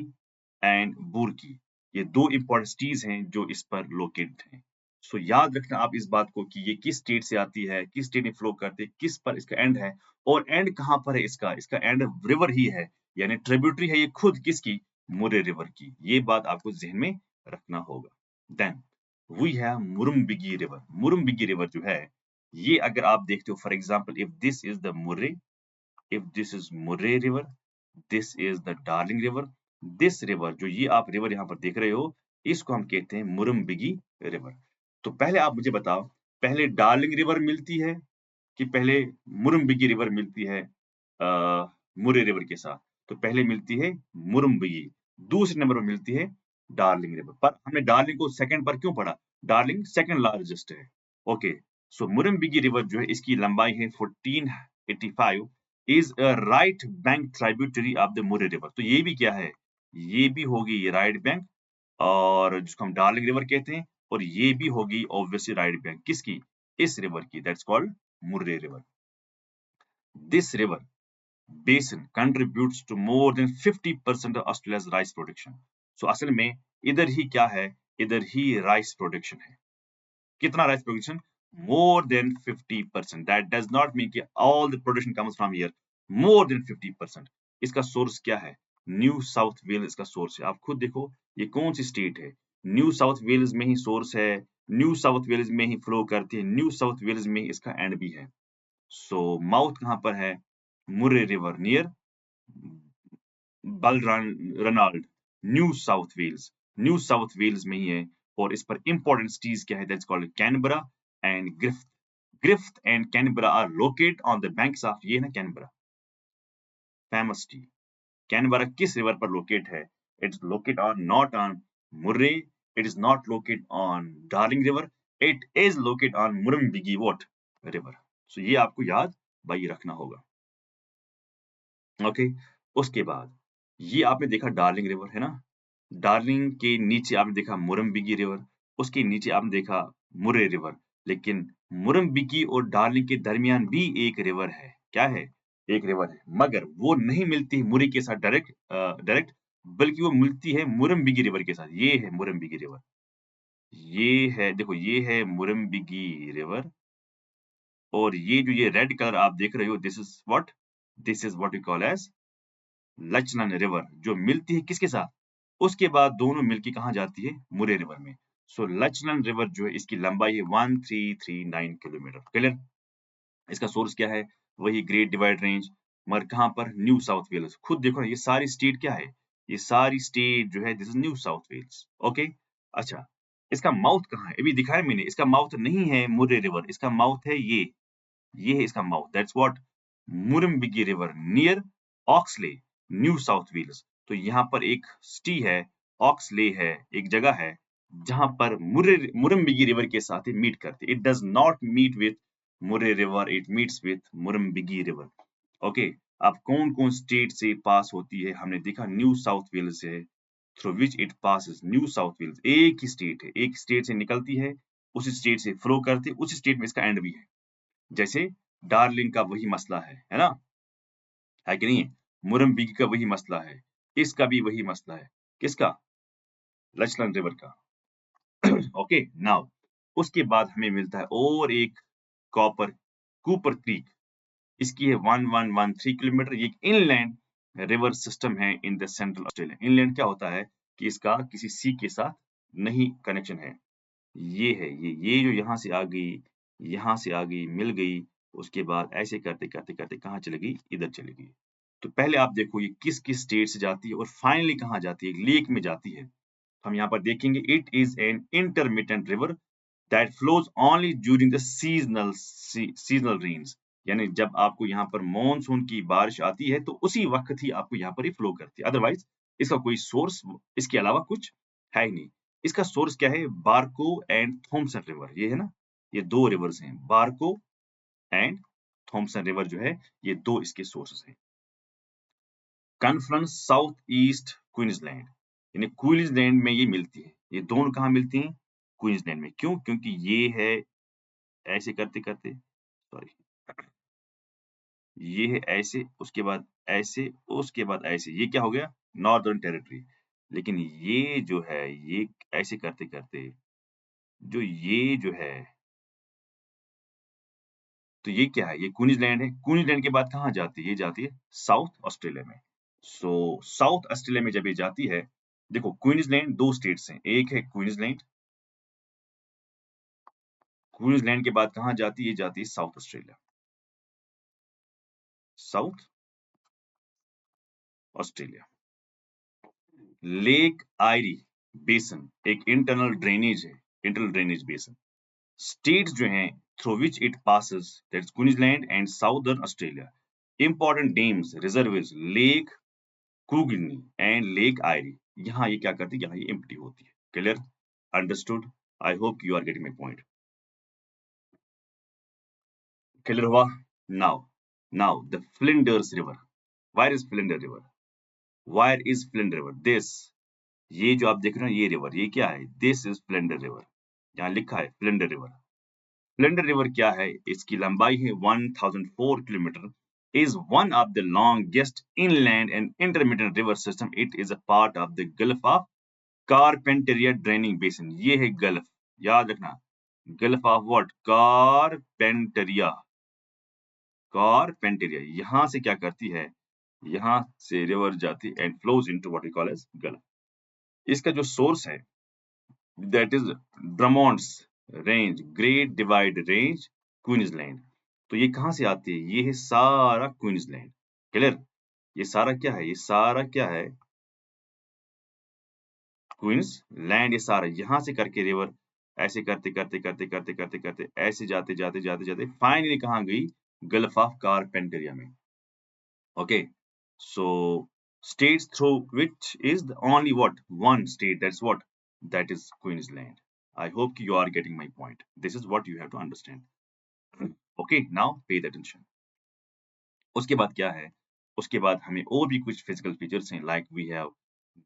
एंड बुर्की, ये दो इंपॉर्टेंट सिटीज हैं जो इस पर लोकेटेड हैं। सो याद रखना आप इस बात को कि ये किस स्टेट से आती है, किस स्टेट में फ्लो करती है, किस पर इसका एंड है, और एंड कहाँ पर है इसका, इसका एंड रिवर ही है, यानी ट्रिब्यूटरी है ये खुद किसकी, मुर्रे रिवर की। ये बात आपको जहन में रखना होगा। Then we have Murrumbidgee river. Murrumbidgee river जो है, ये अगर आप देखते हो, for example if this is the Murray, if this is Murray River, this is the Darling River, this river, जो ये आप रिवर यहाँ पर देख रहे हो, इसको हम कहते हैं मुरुम्बिगी रिवर। तो पहले आप मुझे बताओ, पहले डार्लिंग रिवर मिलती है कि पहले मुरुम्बिगी रिवर मिलती है मुर्रे रिवर के साथ? तो पहले मिलती है मुरुम्बिगी, दूसरे नंबर पर मिलती है डार्लिंग रिवर। पर हमने डार्लिंग को सेकंड पर क्यों पढ़ा, डार्लिंग सेकंड लार्जेस्ट है। ओके, सो मुरुम्बिगी रिवर जो है, इसकी लंबाई है 1485, is a right bank tributary of the Murray river. तो ये भी क्या है, ये भी होगी ये राइट बैंक, और जिसको हम डार्लिंग रिवर कहते हैं, और ये भी होगी ऑब्वियसली राइट बैंक किसकी, इस रिवर की, that's called Murray River. This river basin contributes to more than 50% of Australia's rice production. So असल में इधर ही क्या है, इधर ही राइस प्रोडक्शन है। कितना rice production, more than 50%. That does not mean कि all the production comes from here. more than 50%. इसका सोर्स क्या है, न्यू साउथ वेल्स इसका सोर्स है। आप खुद देखो ये कौन सी स्टेट है, न्यू साउथ वेल्स में ही सोर्स है, न्यू साउथ वेल्स में ही फ्लो करती है, न्यू साउथ वेल्स में ही इसका एंड भी है। सो माउथ कहां पर है, Murray river near Balranald, New South Wales, New South Wales में ही है। और इस पर इंपॉर्टेंट सिटीज क्या है, that's called Canberra and Griffith. Griffith and Canberra are located on the banks of, ये ना कैनबरा फेमस टी, कैनबरा किस रिवर पर लोकेट है, it's locate on not on Murray, it is not locate on Darling river, it is locate on Murrumbidgee what river. So ये आपको याद भाई रखना होगा। ओके, उसके बाद ये आपने देखा डार्लिंग रिवर है ना, डार्लिंग के नीचे आपने देखा मुरुम्बिगी रिवर, उसके नीचे आपने देखा मुर्रे रिवर, लेकिन मुरुम्बिगी और डार्लिंग के दरमियान भी एक रिवर है। क्या है, एक रिवर है, मगर वो नहीं मिलती मुर्रे के साथ डायरेक्ट डायरेक्ट, बल्कि वो मिलती है मुरुम्बिगी रिवर के साथ। ये है मुरुम्बिगी रिवर, ये है देखो, ये है मुरुम्बिगी रिवर, और ये जो ये रेड कलर आप देख रहे हो, this is what we call as Lachlan river, जो मिलती है किसके साथ, उसके बाद दोनों मिलके कहाँ जाती है, मुर्रे रिवर में। सो लचनन रिवर जो है, इसकी लंबाई है 1339 किलोमीटर। क्लियर। इसका सोर्स क्या है, वही ग्रेट डिवाइड रेंज, मगर कहाँ पर, न्यू साउथ वेल्स। खुद देखो ना, ये सारी स्टेट क्या है, ये सारी स्टेट जो है this is New South Wales. Okay, अच्छा, इसका माउथ कहाँ है, अभी दिखाया मैंने, इसका माउथ नहीं है मुर्रे रिवर, इसका माउथ है ये है इसका mouth, that's what, Murrumbidgee river near Oxley, New South Wales. तो यहाँ पर एक सिटी है, ऑक्सले है, एक जगह है जहां पर मुरम्बिगी रिवर के साथ ही मीट करते, it does not meet with Murray river, it meets with Murrumbidgee river. Okay, अब कौन कौन स्टेट से पास होती है, हमने देखा न्यू साउथ वेल्स से, through which it passes, New South Wales एक ही स्टेट है, एक स्टेट से निकलती है, उस स्टेट से फ्लो करती है, उस स्टेट में इसका एंड भी है। जैसे डार्लिंग का वही मसला है ना, है कि नहीं, मुरम्बिगी का वही मसला है, इसका भी वही मसला है, किसका, लचलन रिवर का। ओके, नाउ उसके बाद हमें मिलता है और एक कॉपर कूपर क्रीक, इसकी है 1113 किलोमीटर, ये एक इनलैंड रिवर सिस्टम है in the central Australia. Inland क्या होता है कि इसका किसी सी के साथ नहीं कनेक्शन है, ये है ये जो यहाँ से आ गई, यहाँ से आ गई, मिल गई, उसके बाद ऐसे करते करते करते कहाँ चली गई, इधर चली गई। तो पहले आप देखो ये किस किस स्टेट से जाती है और फाइनली कहाँ जाती है, लेक में जाती है। हम यहाँ पर देखेंगे, it is an intermittent river that flows only during the seasonal rains, यानी जब आपको यहाँ पर मॉनसून की बारिश आती है तो उसी वक्त ही आपको यहाँ पर ही फ्लो करती है, अदरवाइज इसका कोई सोर्स इसके अलावा कुछ है ही नहीं। इसका सोर्स क्या है, बारको एंड थॉमसन रिवर, ये है ना, ये दो रिवर्स हैं, बारको एंड थॉमसन रिवर जो है, ये दो इसके सोर्सेस हैं। कन्फ्लुएंस साउथ ईस्ट क्वींसलैंड, यानी क्वींसलैंड में ये मिलती है, ये दोनों कहाँ मिलती हैं, क्वींसलैंड में। क्यों, क्योंकि ये है ऐसे करते करते, सॉरी, ये है ऐसे, उसके बाद ऐसे, उसके बाद ऐसे, ये क्या हो गया, नॉर्दर्न टेरिटरी। लेकिन ये जो है, ये ऐसे करते करते जो ये जो है, तो ये क्या है, ये क्वींसलैंड है। क्वींसलैंड के बाद कहाँ जाती है, ये जाती है साउथ ऑस्ट्रेलिया में। सो साउथ ऑस्ट्रेलिया में जब ये जाती है, देखो क्वींसलैंड दो स्टेट्स हैं, एक है क्वींसलैंड, क्वींसलैंड के बाद कहाँ जाती है, ये जाती है South Australia, South Australia. Lake Eyre basin एक इंटरनल ड्रेनेज है, इंटरनल ड्रेनेज बेसन। स्टेट्स जो हैं through which it passes, that's Queensland and Southern Australia. Important dams reservoirs, lake Coongie and lake Eyre, यहाँ ये क्या करती है, यहाँ ये एम्प्टी होती है। Clear, understood, I hope you are getting my point. Clear हुआ। Now now the Flinders river, where is Flinder river, where is Flinder river, this, ये जो आप देख रहे हो ये रिवर, ये क्या है, दिस इज फ्लिंडर रिवर, यहाँ लिखा है फ्लिंडर रिवर। फ्लिंडर रिवर क्या है, इसकी लंबाई है 1004 kilometre, is one of the longest inland and intermittent river system. It is a part of the Gulf of Carpentaria draining basin. ये है गल्फ, याद रखना, gulf of what, Carpentaria, Carpentaria, यहाँ से क्या करती है, यहाँ से रिवर जाती and flows into what we call as gulf. इसका जो सोर्स है that is Drummond's range, great divide range, Queensland. तो ये कहाँ से आती है, ये है सारा क्वींसलैंड। क्लियर, ये सारा क्या है, ये सारा क्या है, क्वींसलैंड, ये सारा यहाँ से करके रिवर ऐसे करते करते करते करते करते करते ऐसे जाते जाते जाते जाते फाइनली कहाँ गई, गल्फ ऑफ कारपेंटेरिया में। Okay, so states through which is the only what, one state, that's what, that is Queensland. I hope you are getting my point. This is what you have to understand. Okay, now pay the attention. उसके बाद क्या है, उसके बाद हमें और भी कुछ फिजिकल फीचर्स हैं, लाइक वी हैव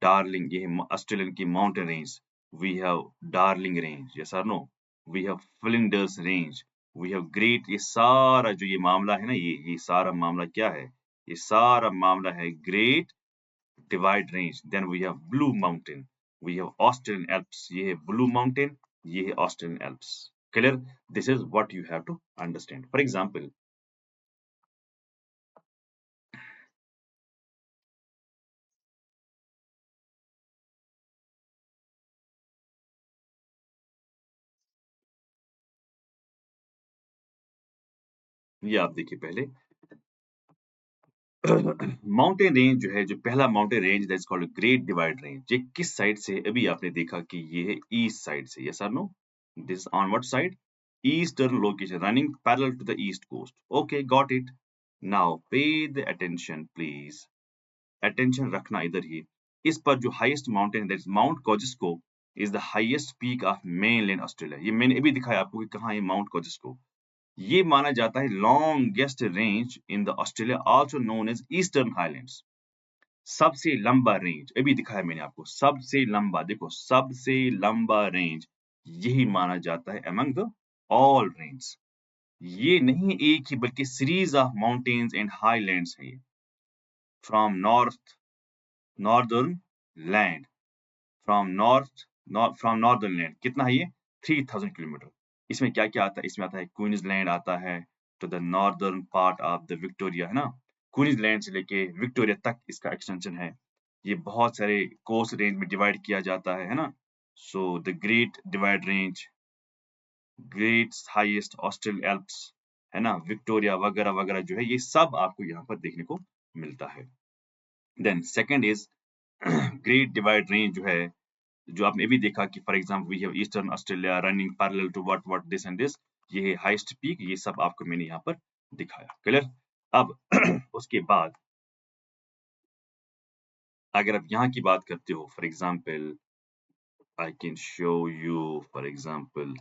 डार्लिंग, ये है ऑस्ट्रेलियन की mountain range, we have Darling range, yes और no, we have Flinders range, we have great, ये सारा जो ये मामला है ना, ये सारा मामला क्या है, ये सारा मामला है Great divide Range. Then we have Blue Mountain, we have Australian Alps, ये है ब्लू माउंटेन, ये है Australian Alps. Clear, this is what you have to understand. For example, ये आप देखिए पहले, माउंटेन रेंज जो है, जो पहला mountain range that's called great divide Range, ये किस साइड से है? अभी आपने देखा कि ये है ईस्ट साइड से, यस और no? This on what side? Eastern location running parallel to the east coast. Okay, got it. Now pay the attention please, attention रखना इधर ही। इस पर जो highest mountain that's Mount Kosciuszko is the highest peak of mainland Australia. ये मैंने अभी दिखाया आपको कि कहाँ है माउंट कॉजिस्को। ये माना जाता है longest range in the Australia, also known as Eastern Highlands. सबसे लंबा रेंज अभी दिखाया मैंने आपको, सबसे लंबा, देखो सबसे लंबा रेंज यही माना जाता है अमंग द ऑल रेंज। ये नहीं एक ही बल्कि series of mountains and highlands है ये। From northern land, from northern land कितना है ये? 3000 किलोमीटर। इसमें क्या क्या आता है? इसमें आता है क्वींसलैंड आता है, to the northern part of the Victoria, है ना? क्वींसलैंड से लेके विक्टोरिया तक इसका एक्सटेंशन है। ये बहुत सारे कोस्ट रेंज में डिवाइड किया जाता है ना? So the great divide range, great highest Australian Alps, है ना, विक्टोरिया वगैरह वगैरह जो है, ये सब आपको यहाँ पर देखने को मिलता है। Then second is Great divide Range जो है, जो आपने भी देखा कि for example we have eastern Australia running parallel to what this and this, ये है हाईएस्ट पीक, ये सब आपको मैंने यहाँ पर दिखाया। क्लियर? अब उसके बाद अगर आप यहाँ की बात करते हो, for example I can show you, for example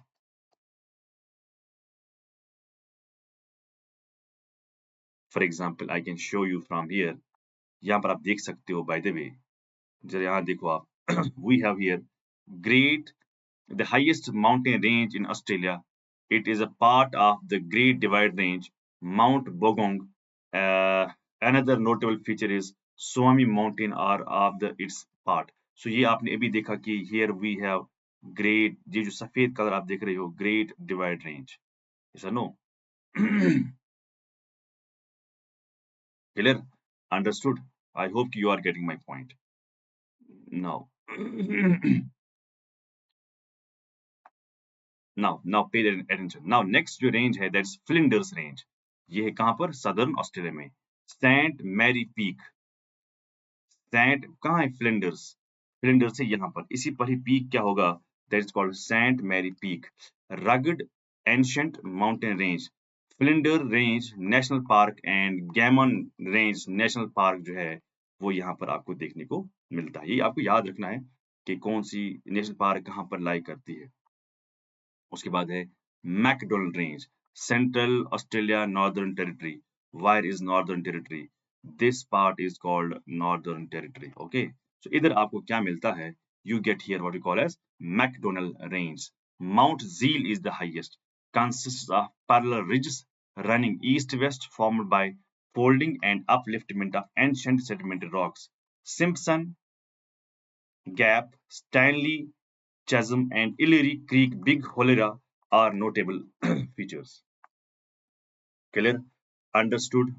I can show you from here. यहाँ पर आप देख सकते हो, बाय द वे जरा यहाँ देखो आप, we have here great, the highest mountain range in Australia. It is a part of the Great Divide Range, Mount Bogong. Another notable feature is Swami Mountain are of the its part. So ये आपने अभी देखा कि here we have great, ये जो सफेद colour आप देख रहे हो, Great Divide Range. Yes or no? Clear? Understood? I hope you are getting my point. Now, now pay attention. Now next जो range है, that's Flinders Range. ये है कहाँ पर? सदर्न ऑस्ट्रेलिया में। सेंट मैरी पीक, सेंट कहाँ है? Flinders, Flinders से यहाँ पर, इसी पर ही पीक क्या होगा? That is called Saint Mary Peak. Rugged ancient mountain range, Flinder Range National Park and Gammon Range National Park जो है, वो यहाँ पर आपको देखने को मिलता है। ये आपको याद रखना है कि कौन सी नेशनल पार्क कहाँ पर लाई करती है। उसके बाद है McDonnell range, central Australia northern territory. Where is northern territory? This part is called northern territory. Okay, so इधर आपको क्या मिलता है? You get here what you call as McDonnell range. Mount Zeil is the highest, consists of parallel ridges running east-west formed by folding and upliftment of ancient sedimentary rocks. Simpson Gap, Stanley Chasm, and Illery Creek Big Holera are notable features. Clear? Understood?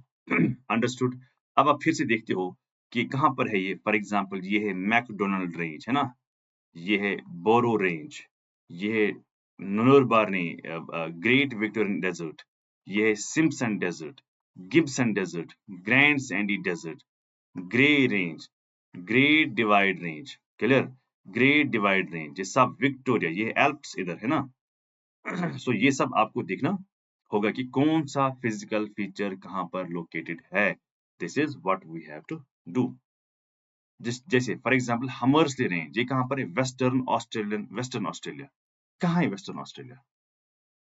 Understood? अब आप फिर से देखते हो कि कहाँ पर है ये। फॉर एग्जाम्पल ये है मैकडोनल्ड रेंज, है ना, ये है बोरो रेंज, ये है नुरबार्नी ग्रेट विक्टोरियन डेजर्ट, ये है Simpson desert, Gibson desert, Grand Sandy desert, Grey Range, great divide Range. Clear? Great divide Range, ये सब विक्टोरिया, ये एल्प्स इधर है ना। सो ये सब आपको देखना होगा कि कौन सा फिजिकल फीचर कहाँ पर लोकेटेड है। This is what we have to do. जैसे फॉर एग्जांपल हमर्सली रेंज, ये कहाँ पर है? Western Australia. कहाँ है वेस्टर्न ऑस्ट्रेलिया?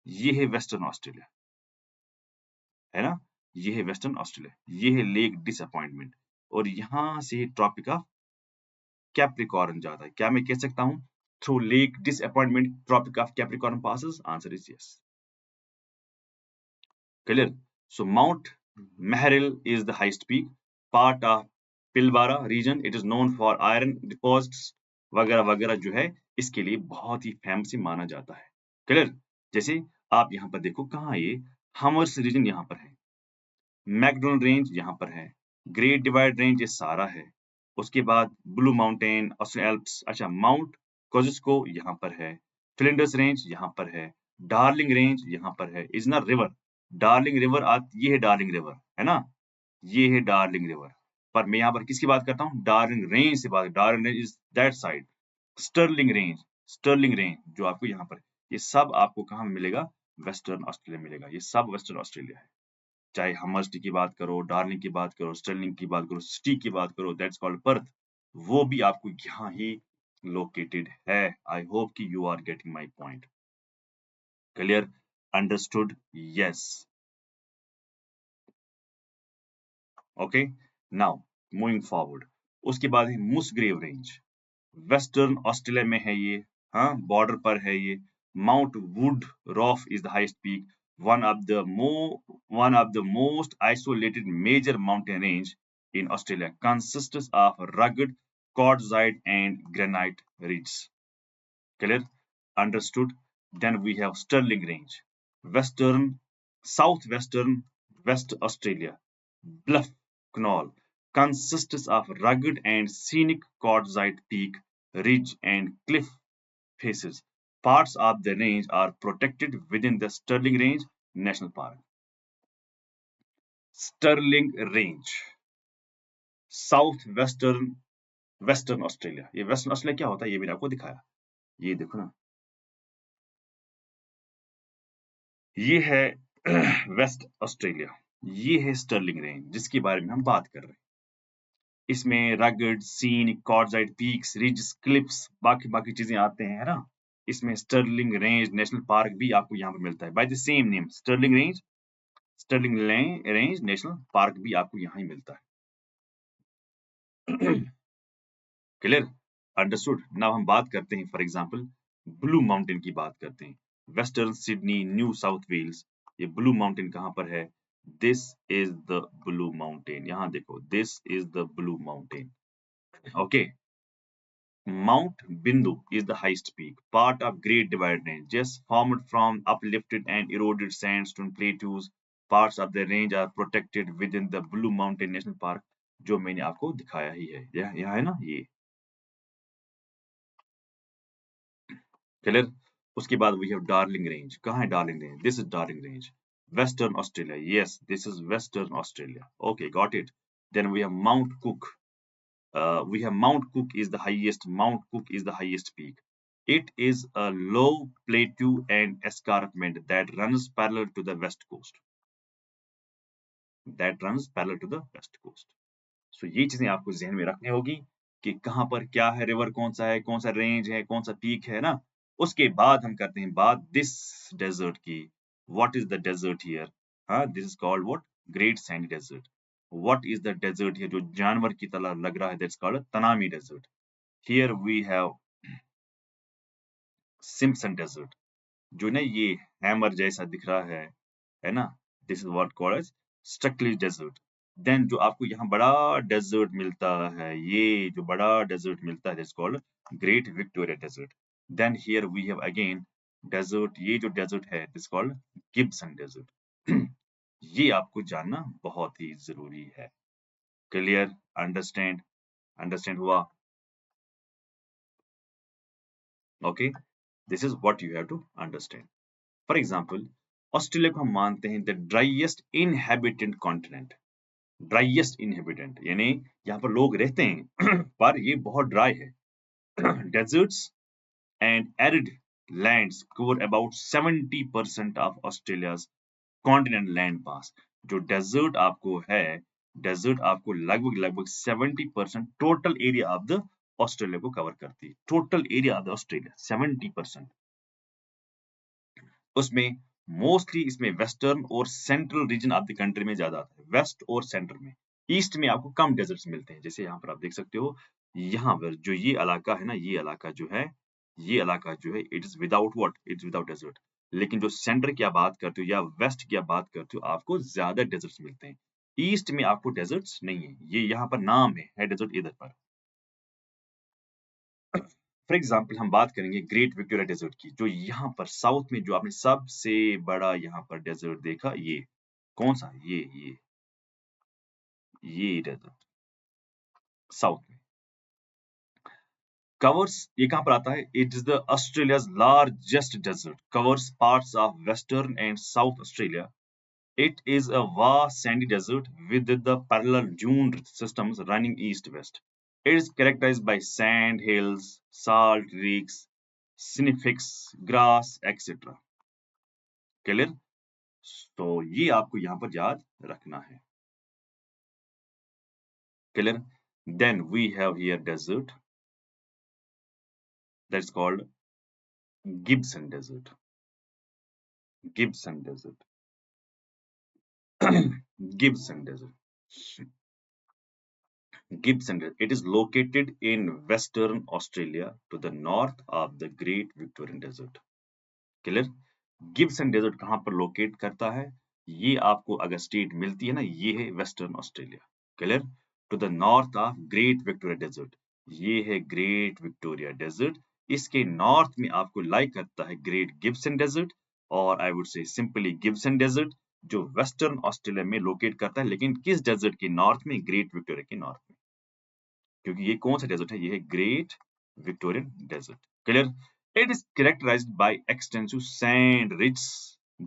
ये है वेस्टर्न ऑस्ट्रेलिया, है ना, ये है वेस्टर्न ऑस्ट्रेलिया, ये है लेक डिसअपॉइंटमेंट, और यहाँ से ट्रॉपिक ऑफ कैप्रिकॉर्न जाता है। क्या मैं कह सकता हूँ through Lake Disappointment Tropic of Capricorn passes? Answer is yes. Clear? So Mount Meheril is the highest peak, part of Pilbara region. It is known for iron deposits वगैरह वगैरह जो है, इसके लिए बहुत ही फेमस माना जाता है। क्लियर? जैसे आप यहाँ पर देखो, कहाँ है ये? हमर्स रीजन यहाँ पर है, मैकडोनल्ड रेंज यहाँ पर है, ग्रेट डिवाइड रेंज ये सारा है। उसके बाद ब्लू माउंटेन, ऑस्ट्रेलियन एल्प्स, अच्छा माउंट कोजिस्को यहाँ पर है, फ्लिंडर्स रेंज यहाँ पर है, डार्लिंग रेंज यहाँ पर है, इज ना रिवर, डार्लिंग रिवर ये है डार्लिंग रिवर, है ना, ये है डार्लिंग रिवर। पर मैं यहाँ पर किसकी बात करता हूँ? डार्लिंग रेंज से बात। Darling Range is that side. Stirling Range, Stirling Range जो आपको यहाँ पर, ये सब आपको कहाँ मिलेगा? वेस्टर्न ऑस्ट्रेलिया मिलेगा। ये सब वेस्टर्न ऑस्ट्रेलिया है। चाहे हमर्स्ट की बात करो, डार्लिंग की बात करो, स्टर्लिंग की बात करो, सिटी की बात करो, दैट्स कॉल्ड पर्थ, वो भी आपको यहाँ ही लोकेटेड है। आई होप कि you are getting my point. Clear? Understood? Yes. Okay, now moving forward. उसके बाद है मुसग्रेव रेंज। वेस्टर्न ऑस्ट्रेलिया में है ये। हाँ, बॉर्डर पर है ये। Mount would rough is the highest peak, one of the one of the most isolated major mountain range in Australia, consists of rugged quartzite and granite ridges. Clear? Understood? Then we have Stirling Range, western, southwestern West Australia. Bluff Knoll consists of rugged and scenic quartzite peak, ridge, and cliff faces. Parts of the range are protected within the Stirling Range National Park. Stirling Range, south western, western Australia. ये western Australia क्या होता है ये मैंने आपको दिखाया। ये देखो ना, ये है वेस्ट ऑस्ट्रेलिया, ये है स्टर्लिंग रेंज जिसके बारे में हम बात कर रहे हैं। इसमें rugged, scene, quartzite peaks, ridge, cliffs, बाकी बाकी चीजें आते हैं, है ना। इसमें स्टर्लिंग रेंज नेशनल पार्क भी आपको यहाँ पर मिलता है by the same name, Stirling Range. Stirling Range National Park भी आपको यहाँ ही मिलता है। क्लियर? अंडरस्टूड? नाउ हम बात करते हैं फॉर एग्जांपल ब्लू माउंटेन की बात करते हैं। Western Sydney, New South Wales. ये ब्लू माउंटेन कहाँ पर है? This is the Blue Mountain. यहाँ देखो, this is the Blue Mountain. Okay, Mount Bindu is the highest peak, part of Great Divide Range, just formed from uplifted and eroded sandstone plateaus. Parts of the range are protected within the Blue Mountain National Park, जो मैंने आपको दिखाया ही है। यहाँ है ना ये। Clear? उसके बाद we have Darling Range। कहाँ है Darling Range? This is Darling Range, Western Australia। Yes, this is Western Australia। Okay, got it. Then we have Mount Cook। We have Mount Cook is the highest. Mount Cook is the highest peak. It is a low plateau and escarpment that runs parallel to the west coast. That runs parallel to the west coast. So ये चीजें आपको ज़हन में रखनी होगी कि कहाँ पर क्या है, रिवर कौन सा है, कौन सा रेंज है, कौन सा पीक है ना। उसके बाद हम करते हैं बात दिस डेजर्ट की। What is the desert here? हाँ, this is called what? Great Sandy Desert. What is the desert here जो जानवर की तरह लग रहा है? That's called Tanami Desert. Here we have Simpson Desert, जो ना ये हैमर जैसा दिख रहा है ना। This is what called as strictly desert. Then जो आपको यहाँ बड़ा डेजर्ट मिलता है, ये जो बड़ा डेजर्ट मिलता है, this called Great Victoria Desert. Then here we have again desert, ये जो डेजर्ट है दिस कॉल्ड गिब्सन डेजर्ट। ये आपको जानना बहुत ही जरूरी है। क्लियर? अंडरस्टैंड? अंडरस्टैंड हुआ? Okay, this is what you have to understand. For example, Australia को हम मानते हैं the driest inhabitant continent. Driest inhabitant यानी यहाँ पर लोग रहते हैं पर ये बहुत ड्राई है। Deserts and arid lands cover about 70% of Australia's continent land mass. जो डेजर्ट आपको है, डेजर्ट आपको लगभग लगभग 70% total area of the Australia को कवर करती है। Total area of the Australia 70%। उसमें मोस्टली इसमें वेस्टर्न और central region of the country में ज्यादा आता है, वेस्ट और सेंटर में। ईस्ट में आपको कम डेजर्ट्स मिलते हैं, जैसे यहाँ पर आप देख सकते हो। यहाँ पर जो ये इलाका है ना, ये इलाका जो है, ये इलाका जो है, it is without what, it's without desert. लेकिन जो सेंटर की आप बात करते हो या वेस्ट की आप बात करते हो, आपको ज्यादा डेजर्ट्स मिलते हैं। ईस्ट में आपको डेजर्ट्स नहीं है, ये यहाँ पर नाम है डेजर्ट इधर पर। फॉर एग्जाम्पल हम बात करेंगे ग्रेट विक्टोरिया डेजर्ट की, जो यहाँ पर साउथ में जो आपने सबसे बड़ा यहाँ पर डेजर्ट देखा, ये कौन सा? ये डेजर्ट साउथ में कवर्स, ये कहाँ पर आता है? It is the Australia's largest desert, covers parts of western and South Australia It is a vast sandy desert with the parallel dune systems running east-west. It is characterized by sand hills, salt lakes, snowfields, grass, etc. Clear? तो ये आपको यहाँ पर याद रखना है. Clear? Then we have here desert that's called Gibson Desert. Gibson Desert. Gibson Desert. Gibson Desert. It is located in Western Australia to the north of the Great Victorian Desert. Clear? Gibson desert कहाँ पर locate करता है? ये आपको अगर state मिलती है ना, ये है Western Australia. Clear? To the north of Great Victoria Desert. ये है ग्रेट विक्टोरिया डेजर्ट. इसके नॉर्थ में आपको लाइक करता है ग्रेट गिब्सन डेजर्ट, और I would say simply Gibson Desert, जो वेस्टर्न ऑस्ट्रेलिया में लोकेट करता है. लेकिन किस डेजर्ट के नॉर्थ में? ग्रेट विक्टोरिया के नॉर्थ में. क्योंकि ये कौन सा डेजर्ट है? ये है Great Victorian Desert. Clear? It is characterized by extensive sand-rich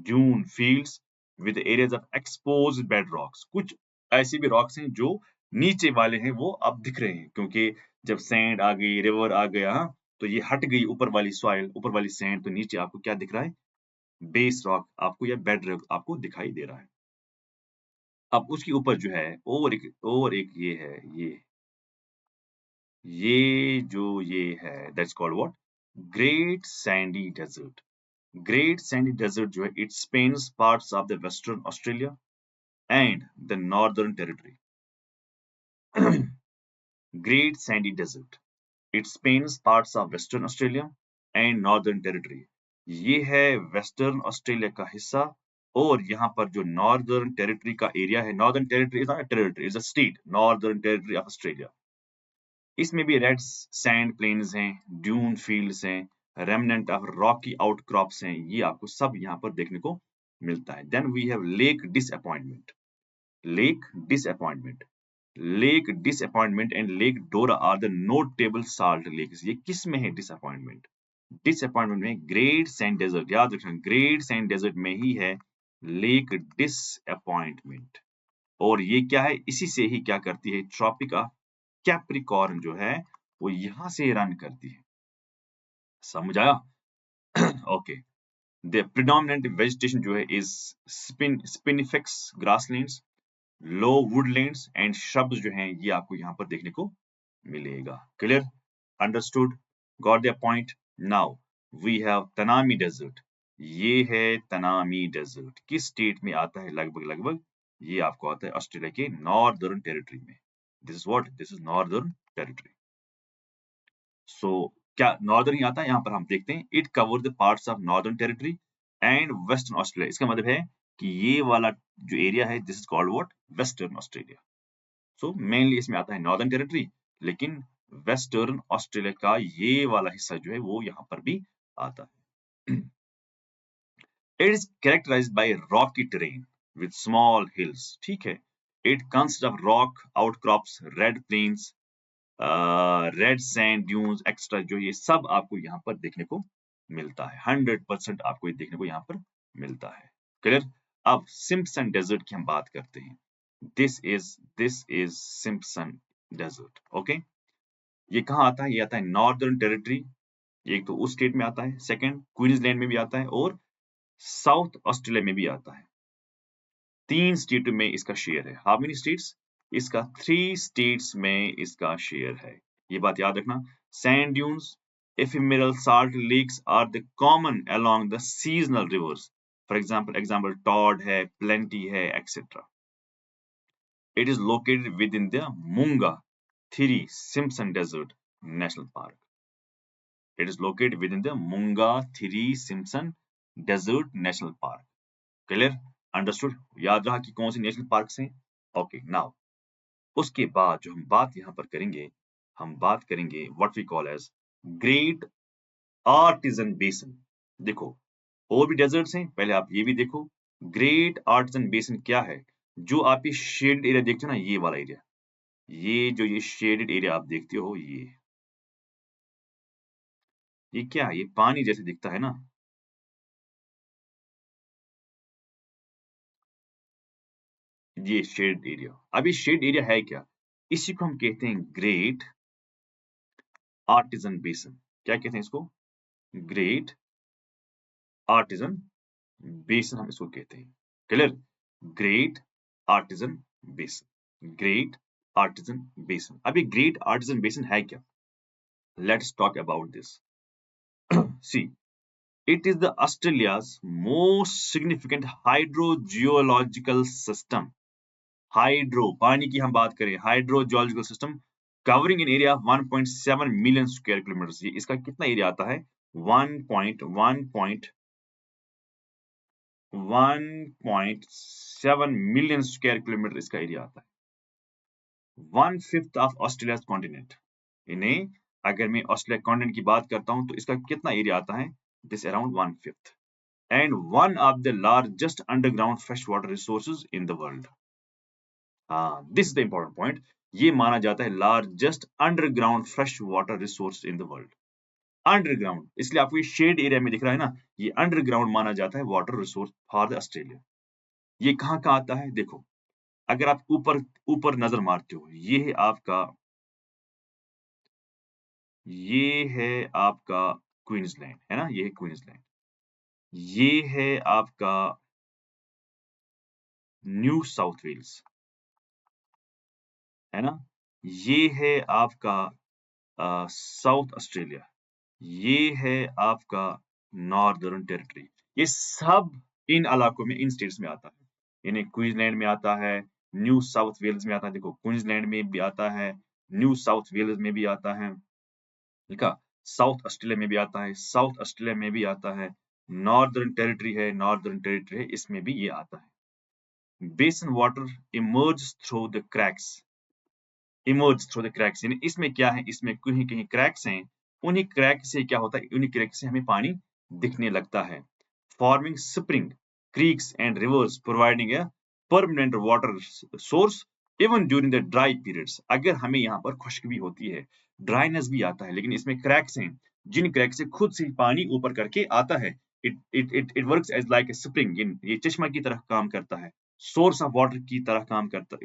dune fields with areas of exposed bedrocks. कुछ ऐसे भी रॉक्स हैं जो नीचे वाले हैं, वो अब दिख रहे हैं, क्योंकि जब सैंड आ गई, रिवर आ गया, तो ये हट गई ऊपर वाली सॉइल, ऊपर वाली सैंड, तो नीचे आपको क्या दिख रहा है? बेस रॉक आपको या बेड रॉक आपको दिखाई दे रहा है. अब उसके ऊपर जो है और एक ये है, ये जो ये है that's called what? Great Sandy Desert. Great Sandy Desert जो है, it spans parts of the Western Australia and the Northern Territory. Great Sandy Desert. It spans parts of Western Australia and Northern Territory. ये है Western Australia का हिस्सा, और यहाँ पर जो नॉर्दर्न टेरिटरी का एरिया है, northern territory is not a territory, is a state, northern territory of Australia. इसमें भी रेड सैंड प्लेन्स हैं, ड्यून फील्ड्स हैं, रेमनेंट ऑफ रॉकी आउटक्रॉप्स हैं, ये आपको सब यहाँ पर देखने को मिलता है. Then we have lake disappointment. Lake disappointment. Lake disappointment and lake Dora are the notable salt lakes. ये किस में है डिसअपॉइंटमेंट? डिसअपॉइंटमेंट में ग्रेट सैंड डेजर्ट. याद रखना, ग्रेट सैंड डेजर्ट में ही है लेक डिसअपॉइंटमेंट. और ये क्या है? इसी से ही क्या करती है? ट्रॉपिक ऑफ कैप्रिकॉर्न जो है, वो यहां से रन करती है. समझ आया? ओके. द प्रिडोमिनेंट वेजिटेशन जो है is spinifex grasslands, low woodlands and shrubs जो हैं, ये आपको यहाँ पर देखने को मिलेगा. Clear? Understood? Got the point? Now we have Tanami desert. ये है तनामी डेजर्ट. किस स्टेट में आता है? लगभग लगभग ये आपको आता है ऑस्ट्रेलिया के नॉर्दर्न टेरिटरी में. This is what? This is northern territory. So क्या नॉर्दर्न ही आता है? यहाँ पर हम देखते हैं, it cover the parts of northern territory and western Australia. इसका मतलब है कि ये वाला जो एरिया है, this is called what? Western Australia. So mainly इसमें आता है नॉर्दर्न टेरिटरी, लेकिन वेस्टर्न ऑस्ट्रेलिया का ये वाला हिस्सा जो है, वो यहाँ पर भी आता है. It is characterized by rocky terrain with small hills. ठीक है. It consist of rock outcrops, red plains, red sand dunes extra, जो ये सब आपको यहाँ पर देखने को मिलता है. 100% आपको ये देखने को यहाँ पर मिलता है. क्लियर? अब सिम्पसन डेजर्ट की हम बात करते हैं. This is Simpson Desert. Okay. ये कहाँ आता है? ये आता है नॉर्दर्न टेरिटरी. एक तो उस स्टेट में आता है, सेकंड क्वींसलैंड में भी आता है, और साउथ ऑस्ट्रेलिया में भी आता है. 3 स्टेटों में इसका शेयर है. How many states? इसका 3 स्टेट्स में इसका शेयर है. ये बात याद रखना. Sand dunes, ephemeral salt lakes are the common along the seasonal rivers. For example, Todd है, Plenty है, etc. It is located within the Munga Thiri Simpson Desert National Park. It is located within the Munga Thiri Simpson Desert National Park. Clear? Understood? याद रहा कि कौन से national parks हैं? Okay. Now उसके बाद जो हम बात यहाँ पर करेंगे, हम बात करेंगे what we call as Great Artesian Basin. देखो, और भी डेजर्ट्स हैं, पहले आप ये भी देखो. ग्रेट आर्टिजन बेसन क्या है? जो आप ये शेडेड एरिया देखते हो ना, ये वाला एरिया, ये जो ये शेडेड एरिया आप देखते हो, ये क्या है? ये पानी जैसे दिखता है ना. ये शेड एरिया। अब ये शेड एरिया है क्या? इसी को हम कहते हैं ग्रेट आर्टिजन बेसन। क्या कहते हैं इसको? ग्रेट आर्टिजन बेसन हम इसको कहते हैं। Clear? Great Artesian Basin, Great Artesian Basin. अब ये ग्रेट आर्टिजन बेसन है क्या? Let's talk about this. See, it is the Australia's most significant hydrogeological system. Hydro, पानी की हम बात करें, hydrogeological system covering an area of 1.7 million square kilometre. ये इसका कितना एरिया आता है? 1.7 मिलियन स्क्वायर किलोमीटर इसका एरिया आता है। 1/5 ऑफ ऑस्ट्रेलिया कॉन्टिनेंट। इन्हें अगर मैं ऑस्ट्रेलिया कॉन्टिनेंट की बात करता हूं तो इसका कितना एरिया आता है? This around 1/5 and one of the largest underground freshwater resources in the world. This is the important point. ये माना जाता है largest underground freshwater resource in the world. Underground, इसलिए आपको ये शेड एरिया में दिख रहा है ना, ये अंडरग्राउंड माना जाता है water resource for the Australia. ये कहाँ कहाँ आता है? देखो, अगर आप ऊपर ऊपर नजर मारते हो, ये है आपका क्वींसलैंड, है ना, ये है क्वींसलैंड। ये है आपका न्यू साउथ वेल्स, है ना। ये है आपका साउथ ऑस्ट्रेलिया, ये है आपका नॉर्दर्न टेरिटरी। ये सब इन इलाकों में, इन स्टेट्स में आता है। इन्हें क्वींसलैंड में आता है, न्यू साउथ वेल्स में आता है। देखो, क्वींसलैंड में भी आता है, न्यू साउथ वेल्स में भी आता है, ठीक है। साउथ ऑस्ट्रेलिया में भी आता है, साउथ ऑस्ट्रेलिया में भी आता है। नॉर्दर्न टेरिटरी है, नॉर्दर्न टेरिटरी है, इसमें भी ये आता है। बेसन water emerge through the cracks, emerge through the cracks, यानी इसमें क्या है? इसमें कहीं कहीं क्रैक्स हैं। उन्हीं क्रैक से क्या होता है? उन्हीं क्रैक से हमें पानी दिखने लगता है। Forming spring, creeks and reverse, providing a permanent water source even during the dry periods. अगर हमें यहाँ पर खुश्क भी होती है, ड्राइनेस भी आता है, लेकिन इसमें क्रैक्स हैं, जिन क्रैक से खुद से पानी ऊपर करके आता है। It works as like a spring, ये चश्मा की तरह काम करता है, सोर्स ऑफ वाटर की तरह काम करता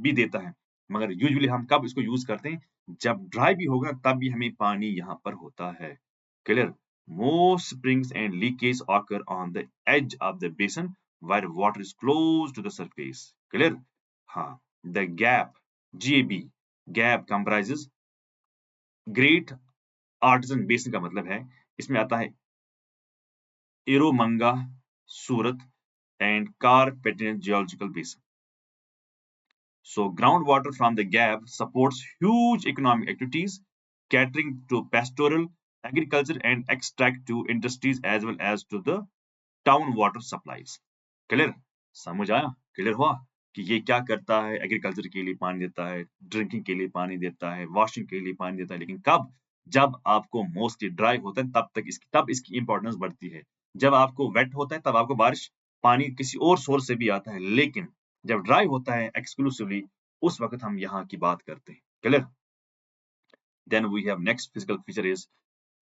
भी देता है। मगर यूजुअली हम कब इसको यूज करते हैं? जब ड्राई भी होगा तब भी हमें पानी यहाँ पर होता है। Clear? Most springs and leakage occur on the edge of the basin where water is close to the surface. Clear? हाँ, the gap, GAB, gap comprises Great Artesian Basin का मतलब है, इसमें आता है एरोमंगा, सूरत and Carpathian Geological Basin. So groundwater from the gap supports huge economic activities, catering to pastoral, agriculture and extractive industries as well as to the town water supplies. Clear? समझ आया? Clear हुआ कि ये क्या करता है? एग्रीकल्चर के लिए पानी देता है, ड्रिंकिंग के लिए पानी देता है, वॉशिंग के लिए पानी देता है, लेकिन कब? जब आपको मोस्टली ड्राई होता है तब इसकी इंपॉर्टेंस बढ़ती है। जब आपको वेट होता है तब आपको बारिश पानी किसी और सोर्स से भी आता है, लेकिन जब ड्राई होता है एक्सक्लूसिवली, उस वक्त हम यहाँ की बात करते हैं। Clear? Then we have next physical feature is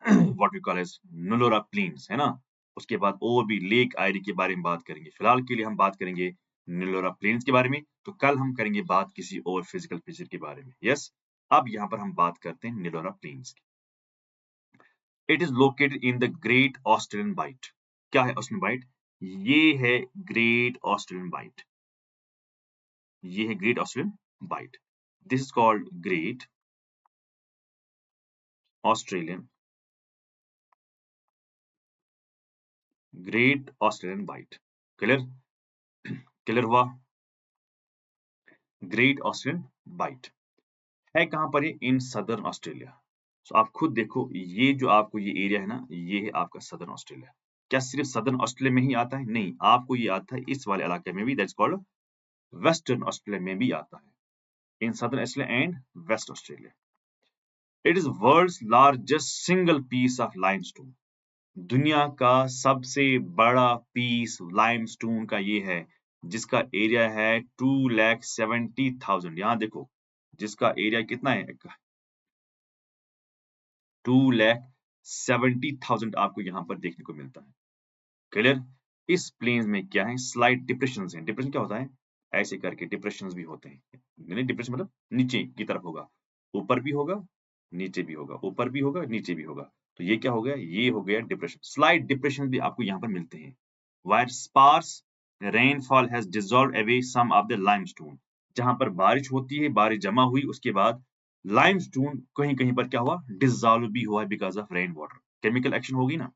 what we call as Nullarbor plains, है ना। उसके बाद और भी लेक आयरी के बारे में बात करेंगे। फिलहाल के लिए हम बात करेंगे नुलोरा प्लेन्स के बारे में, तो कल हम करेंगे बात किसी और फिजिकल फीचर के बारे में। यस, अब यहाँ पर हम बात करते हैं नुलोरा प्लेन्स की। It is located in the Great Australian Bight. क्या है ऑस्ट्रेलियन बाइट? ये है ग्रेट ऑस्ट्रेलियन बाइट, ये है Great Australian Bight. This is called Great Australian Bight. Clear? Clear हुआ? ग्रेट ऑस्ट्रेलियन बाइट है कहां पर? है इन सदर्न ऑस्ट्रेलिया। सो आप खुद देखो, ये जो आपको ये एरिया है ना, ये है आपका सदर्न ऑस्ट्रेलिया। क्या सिर्फ सदर्न ऑस्ट्रेलिया में ही आता है? नहीं, आपको ये आता है इस वाले इलाके में भी, दैट्स कॉल्ड वेस्टर्न ऑस्ट्रेलिया में भी आता है, in southern Australia and west Australia. It is world's largest single piece of limestone. दुनिया का सबसे बड़ा पीस लाइमस्टोन का ये है, जिसका एरिया है 2,70,000। यहाँ देखो, जिसका एरिया कितना है? 2,70,000 आपको यहाँ पर देखने को मिलता है। क्लियर? इस प्लेन में क्या है? स्लाइट डिप्रेशन है। डिप्रेशन क्या होता है? ऐसे करके डिप्रेशंस भी होते हैं। यानी डिप्रेशन मतलब नीचे की तरफ होगा, ऊपर भी होगा, नीचे भी होगा, ऊपर भी होगा, नीचे भी होगा। तो ये क्या हो गया? ये हो गया डिप्रेशन। स्लाइट डिप्रेशन भी आपको यहाँ पर मिलते हैं। Where sparse rainfall has dissolved away some of the limestone, जहां पर बारिश होती है, बारिश जमा हुई, उसके बाद लाइमस्टोन कहीं-कहीं पर क्या हुआ? डिसॉल्व भी हुआ because of rain water. Chemical action होगी ना।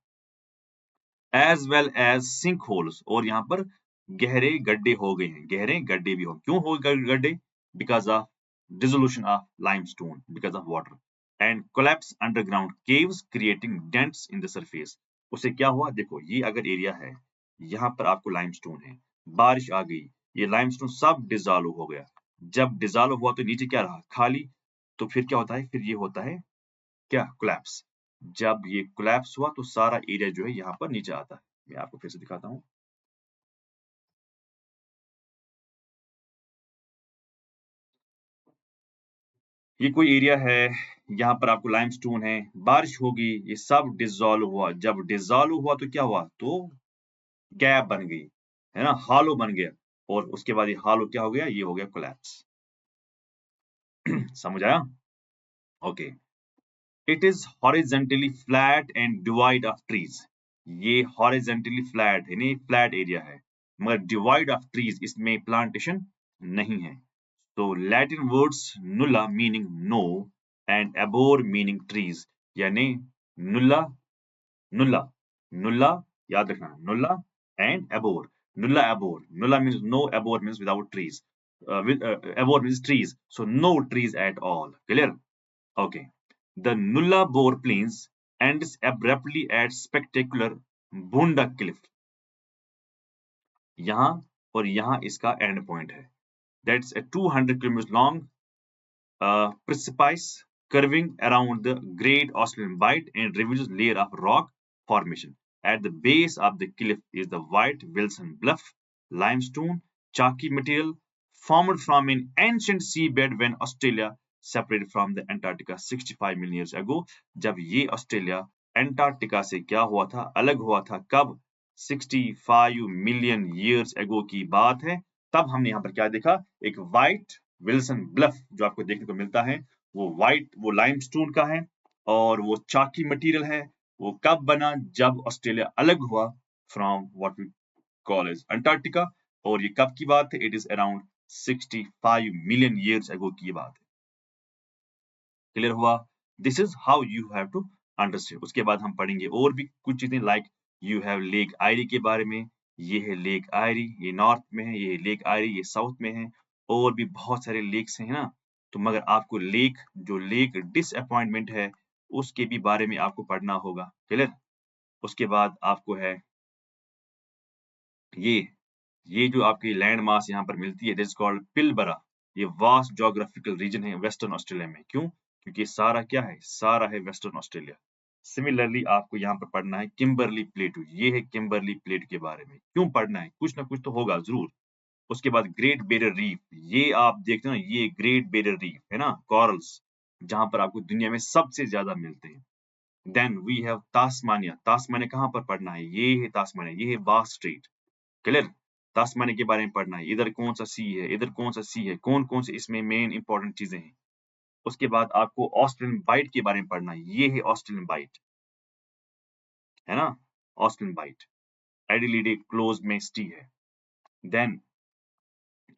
As well as sink holes, और यहाँ पर गहरे गड्ढे हो गए हैं, गहरे गड्ढे भी हो। क्यों हो गए गड्ढे? Because of dissolution of limestone, because of water, and collapse underground caves creating dents in the surface. उससे क्या हुआ? देखो, ये अगर एरिया है, यहाँ पर आपको लाइमस्टोन है, बारिश आ गई, ये लाइमस्टोन सब डिसॉल्व हो गया। जब डिसॉल्व हुआ तो नीचे क्या रहा? खाली। तो फिर क्या होता है? फिर ये होता है क्या? कोलैप्स। जब ये कोलैप्स हुआ तो सारा एरिया जो है यहाँ पर नीचे आता है। मैं आपको फिर से दिखाता हूँ। ये कोई एरिया है, यहाँ पर आपको लाइमस्टोन है, बारिश होगी, ये सब डिसॉल्व हुआ। जब डिसॉल्व हुआ तो क्या हुआ? तो गैप बन गई, है ना? हॉलो बन गया, और उसके बाद ये हॉलो क्या हो गया? ये हो गया कोलैप्स। समझ आया? Okay. It is horizontally flat and divide of trees. ये हॉरिजेंटली फ्लैट है, नहीं फ्लैट एरिया है, मगर डिवाइड ऑफ ट्रीज, इसमें प्लांटेशन नहीं है। तो Latin words nulla meaning no and arbor meaning trees, यानी नुला, नुला, नुला, याद रखना, नुला एंड एबोर। नुला एबोर, नुला means no, एबोर means without trees, एबोर means trees, so no trees at all. Clear? Okay. The Nullarbor Plains ends abruptly at spectacular Bunda Cliff. यहाँ और यहाँ इसका एंड पॉइंट है। That's a 200 kilometers long precipice curving around the Great Australian Bight and reveals layer of rock formation. At the base of the cliff is the White Wilson Bluff limestone chalky material formed from an ancient seabed when Australia separated from the Antarctica 65 million years ago. जब ये Australia Antarctica से क्या हुआ था? अलग हुआ था। कब? 65 मिलियन years ago की बात है। तब हमने यहाँ पर क्या देखा? एक व्हाइट विल्सन ब्लफ जो आपको देखने को मिलता है, वो लाइमस्टोन का है और वो चाकी मटेरियल है। वो कब बना? जब ऑस्ट्रेलिया अलग हुआ from what we call as Antarctica. और ये कब की बात है? It is around 65 million years ago की बात है। क्लियर हुआ? This is how you have to understand. उसके बाद हम पढ़ेंगे और भी कुछ चीजें, like you have Lake Eyre के बारे में। ये है लेक आयरी, ये नॉर्थ में है, ये लेक आयरी, ये साउथ में है। और भी बहुत सारे लेक्स हैं ना। तो मगर आपको लेक डिसअपॉइंटमेंट है, उसके भी बारे में आपको पढ़ना होगा। क्लियर? उसके बाद आपको है ये ये जो आपकी लैंड मास यहाँ पर मिलती है, दिस कॉल्ड पिलबरा। ये वास्ट ज्योग्राफिकल रीजन है वेस्टर्न ऑस्ट्रेलिया में। क्यों? क्योंकि सारा क्या है? सारा है वेस्टर्न ऑस्ट्रेलिया। सिमिलरली आपको यहाँ पर पढ़ना है किम्बरली प्लेटू। ये है किम्बरली प्लेटू के बारे में। क्यों पढ़ना है? कुछ ना कुछ तो होगा जरूर। उसके बाद ग्रेट बैरियर रीफ, ये आप देखते हो ना, ये ग्रेट बैरियर रीफ है ना, कॉरल्स, जहां पर आपको दुनिया में सबसे ज्यादा मिलते हैं। Then we have Tasmania. Tasmania कहाँ पर पढ़ना है? ये है तास्मानिया, ये है बास स्ट्रेट। क्लियर? तास्मानिया के बारे में पढ़ना है। इधर कौन सा सी है, इधर कौन सा सी है, कौन कौन से इसमें मेन इंपॉर्टेंट चीजें हैं। उसके बाद आपको ऑस्ट्रेलियन बाइट के बारे में पढ़ना है। ये है ऑस्ट्रेलियन बाइट, है ना, ऑस्ट्रेलियन बाइट। एडिलीडे क्लोज में स्टी है। देन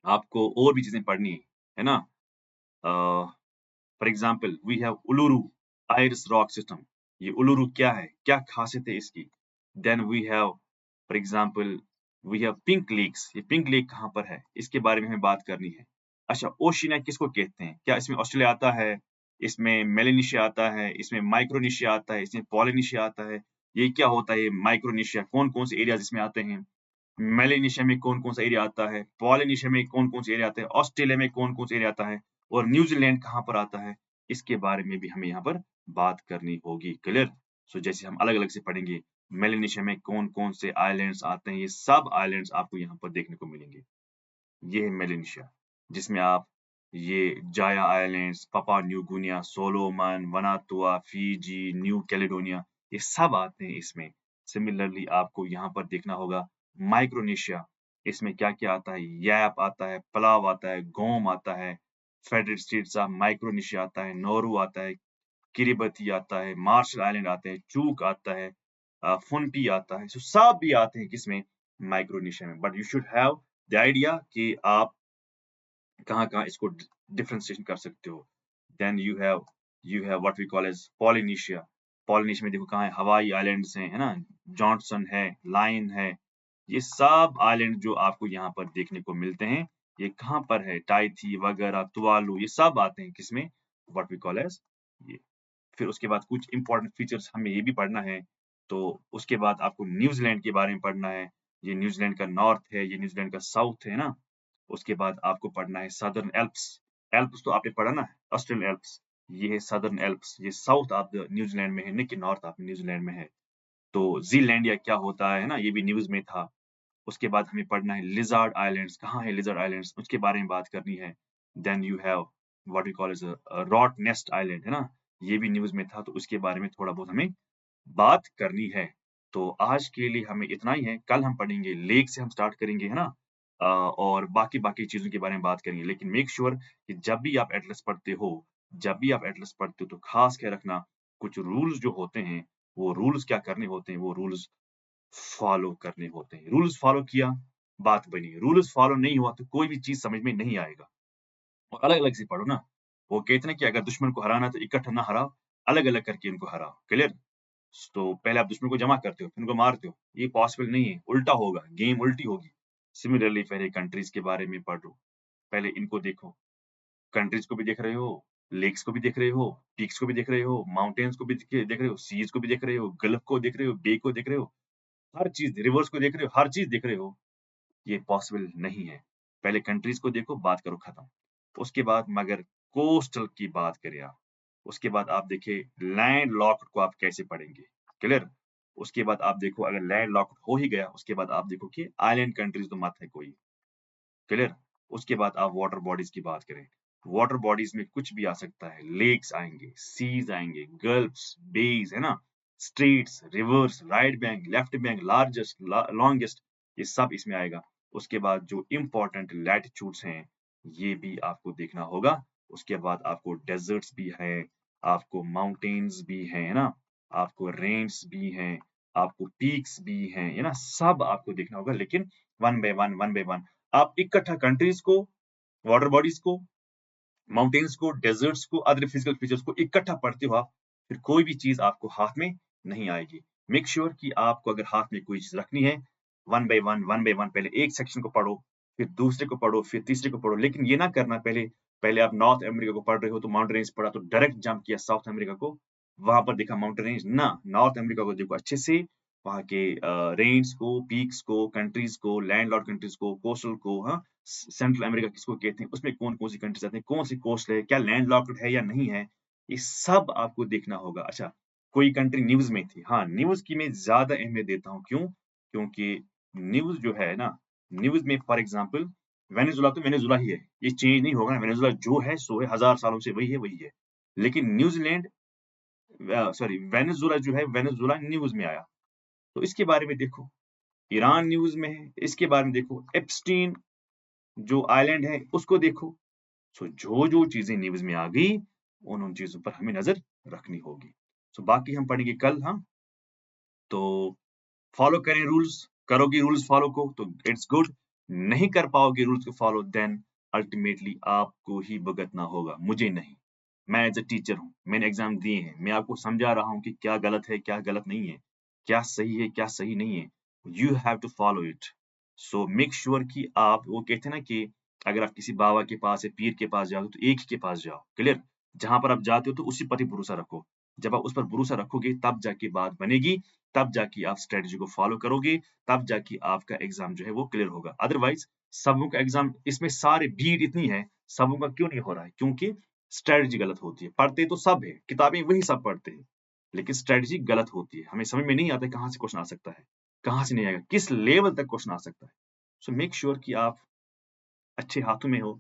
आपको और भी चीजें पढ़नी है ना। For example we have Uluru Ayers rock system. ये उलुरु क्या है, क्या खासियत है इसकी। Then we have for example we have pink lakes. ये पिंक लेक कहाँ पर है, इसके बारे में हमें बात करनी है। अच्छा, ओशिनिया किसको कहते हैं? क्या इसमें ऑस्ट्रेलिया आता है? इसमें मेलेनेशिया आता है, इसमें माइक्रोनेशिया आता है, इसमें पॉलिनेशिया आता है। ये क्या होता है माइक्रोनेशिया? कौन कौन से एरियाज इसमें आते हैं? मेलेनेशिया में कौन कौन सा एरिया आता है? पॉलिनेशिया में कौन कौन से एरिया आता है? ऑस्ट्रेलिया में कौन कौन से एरिया आता है? और न्यूजीलैंड कहाँ पर आता है? इसके बारे में भी हमें यहाँ पर बात करनी होगी। क्लियर? सो जैसे हम अलग अलग से पढ़ेंगे, मेलेनेशिया में कौन कौन से आइलैंड्स आते हैं, ये सब आइलैंड्स आपको यहाँ पर देखने को मिलेंगे। ये है मेलेनेशिया, जिसमें आप ये Java islands, Papua New Guinea, Solomon, Vanuatu, Fiji, New Caledonia, ये सब आते हैं इसमें। सिमिलरली आपको यहाँ पर देखना होगा माइक्रोनेशिया। इसमें क्या-क्या आता है, याप आता है, पलाव आता है, गोम आता है, फेडरेट स्टेट्स ऑफ माइक्रोनेशिया आता है, नौरू आता है, किरिबती आता है, मार्शल आइलैंड आते हैं, चूक आता है, फुनपी आता है, सब भी आते हैं किसमें, माइक्रोनेशिया में। But you should have the idea कि आप कहाँ-कहाँ इसको डिफरेंशिएशन कर सकते हो। Then you have what we call as Polynesia. Polynesia में देखो कहाँ है, हवाई आइलैंड्स हैं, है ना? जॉनसन है, लायन है, ये सब आइलैंड जो आपको यहाँ पर देखने को मिलते हैं, ये कहाँ पर है? टाइथी वगैरह, तुवालू, ये सब आते हैं किसमें? व्हाट वी कॉल एज़ ये। फिर उसके बाद कुछ इम्पोर्टेंट फीचर्स हमें ये भी पढ़ना है, तो उसके बाद आपको न्यूज़ीलैंड के बारे में पढ़ना है। ये न्यूज़ीलैंड का नॉर्थ है, ये न्यूज़ीलैंड का साउथ है ना? उसके बाद आपको पढ़ना है सदर्न एल्प्स। एल्प्स तो आपने पढ़ा ना, ऑस्ट्रियन एल्प्स। ये है सदर्न एल्प्स, ये साउथ ऑफ द न्यूज़ीलैंड में है, नहीं कि नॉर्थ ऑफ न्यूज़ीलैंड में है। तो ज़ीलैंड या क्या होता है ना, ये भी न्यूज़ में था। उसके बाद हमें पढ़ना है लिज़ार्ड आइलैंड्स, कहाँ है लिज़ार्ड आइलैंड्स? उसके बारे में बात करनी है। Then you have what we call as Rottnest island, है ना? ये भी न्यूज़ में था, तो उसके बारे में थोड़ा बहुत हमें बात करनी है। तो आज के लिए हमें इतना ही है, कल हम पढ़ेंगे लेक से हम स्टार्ट करेंगे, है ना? और बाकी चीज़ों के बारे में बात करेंगे। लेकिन मेक श्योर कि जब भी आप एटलस पढ़ते हो, तो खास ख्याल रखना, कुछ रूल्स जो होते हैं, वो रूल्स क्या करने होते हैं, वो रूल्स फॉलो करने होते हैं। रूल्स फॉलो किया, बात बनी। रूल्स फॉलो नहीं हुआ, तो कोई भी चीज़ समझ में नहीं आएगा। और अलग-अलग से पढ़ो ना। वो कहते हैं ना कि अगर दुश्मन को हराना है, तो इकट्ठा ना हराओ, अलग-अलग करके इनको हराओ। क्लियर? तो पहले आप दुश्मन को जमा करते हो, फिर उनको मारते हो। ये पॉसिबल नहीं है, उल्टा होगा, गेम उल्टी होगी। सिमिलरली पहले कंट्रीज़ के बारे में पढ़ो, पहले इनको देखो। कंट्रीज़ को भी देख रहे हो, लेक्स को भी देख रहे हो, पीक्स को भी देख रहे हो, माउंटेन्स को भी देख रहे हो, सीज़ को भी देख रहे हो, गल्फ को देख रहे हो, बे को देख रहे हो, हर चीज़, रिवर्स को देख रहे हो, हर चीज़ देख रहे हो। ये पॉसिबल नहीं है। पहले कंट्रीज़ को देखो, बात करो खत्म। उसके बाद मगर कोस्टल की बात करें आप, उसके बाद आप देखिए लैंड लॉक्ड को आप कैसे पढ़ेंगे, क्लियर? उसके बाद आप देखो अगर लैंड लॉक्ड हो ही गया, उसके बाद आप देखो कि आइलैंड कंट्रीज़ तो मत है कोई, क्लियर? उसके बाद आप वाटर बॉडीज़ की बात करें। वाटर बॉडीज़ में कुछ भी आ सकता है, लेक्स आएँगे, सीज़ आएँगे, गल्फ्स, बेज़, है ना? Straits, rivers, right bank, left bank, largest, longest, ये सब इसमें आएगा। उसके बाद जो इम्पोर्टेंट लैटिट्यूड्स हैं, ये भी आपको देखना होगा। उसके बाद आपको डेज़र्ट्स भी हैं, आपको माउंटेन्स भी हैं, है ना? आपको रेंज भी हैं, आपको पीक्स भी हैं, है ना? सब आपको देखना होगा, लेकिन वन बाय वन आप इकट्ठा कंट्रीज़ को, वाटर बॉडीज़ को, माउंटेन्स को, डेज़र्ट्स को, अदर फिजिकल फीचर्स को इकट्ठा पढ़ते हो आप, फिर कोई भी चीज़ आपको हाथ में नहीं आएगी। मेक श्योर कि आपको अगर हाथ में कोई चीज़ रखनी है, वन बाय वन पहले एक सेक्शन को पढ़ो, फिर दूसरे को पढ़ो, फिर तीसरे को पढ़ो। लेकिन ये ना करना पहले पहले आप नॉर्थ अमेरिका को पढ़ रहे हो, तो माउंटेन रेंज पढ़ा, तो डायरेक्ट जंप किया साउथ अमेरिका को, वहाँ पर देखा माउंटेन रेंज, ना, नॉर्थ अमेरिका को देखो अच्छे से, वहाँ के रेंज को, पीक्स को, कंट्रीज़ को, लैंडलॉर्ड कंट्रीज़ को, कोस्टल को, हाँ? सेंट्रल अमेरिका किसको कहते हैं, उसमें कौन-कौन सी कंट्रीज़ आती हैं, कौन सी कोस्ट है, क्या लैंडलॉक्ड है या नहीं है, ये सब आपको देखना होगा। अच्छा, कोई कंट्री न्यूज़ में थी, हाँ, न्यूज़ की मैं ज़्यादा अहमियत देता हूँ, क्यों? क्योंकि न्यूज़ जो है ना, न्यूज़ में फॉर एग्ज़ाम्पल वेनेज़ुएला तो वेनेज़ुएला ही है, ये चेंज नहीं होगा ना, वेनेज़ुएला जो है सो है, हज़ार सालों से वही है, वही है। लेकिन न्यूज़ीलैंड सॉरी वेनेज़ुएला जो है, वेनेज़ुएला न्यूज़ में आया, तो इसके बारे में देखो। ईरान न्यूज़ में है, इसके बारे में देखो। एप्स्टीन जो आइलैंड है, उसको देखो। सो जो-जो चीज़ें न्यूज़ में आ गई, उन चीज़ों पर हमें नज़र रखनी होगी। सो बाकी हम पढ़ेंगे कल, हाँ? तो फॉलो करें रूल्स, करोगे रूल्स फॉलो को तो इट्स गुड, नहीं कर पाओगे रूल्स को फॉलो देन अल्टीमेटली आपको ही भुगतना होगा, मुझे नहीं। मैं एज़ अ टीचर हूँ, मैंने एग्ज़ाम दिए हैं, मैं आपको समझा रहा हूँ कि क्या गलत है, क्या गलत नहीं है, क्या सही है, क्या सही नहीं है। You have to follow it. So make sure कि आप वो कहते हैं ना कि अगर आप किसी बाबा के पास या पीर के पास जाओगे तो एक ही के पास जाओ, क्लियर? जहाँ पर आप जाते हो तो उसी पर ही भरोसा रखो। जब आप उस पर भरोसा रखोगे तब जाके बात बनेगी, तब जाके आप स्ट्रैटेजी को फॉलो करोगे, तब जाके आपका एग्ज़ाम जो है वो क्लियर होगा। अदरवाइज़ सबों का एग्ज़ाम इसमें सारे भीड़ इतनी है, सबों का क्यों नहीं हो रहा है? क्योंकि स्ट्रैटेजी गलत होती है। पढ़ते तो सब हैं, किताबें वही सब पढ़ते हैं, लेकिन स्ट्रैटेजी गलत होती है। हमें समझ में नहीं आता है कहाँ से क्वेश्चन आ सकता है, कहाँ से नहीं आएगा, किस लेवल तक क्वेश्चन आ सकता है। सो मेक श्योर कि आप अच्छे हाथों में हो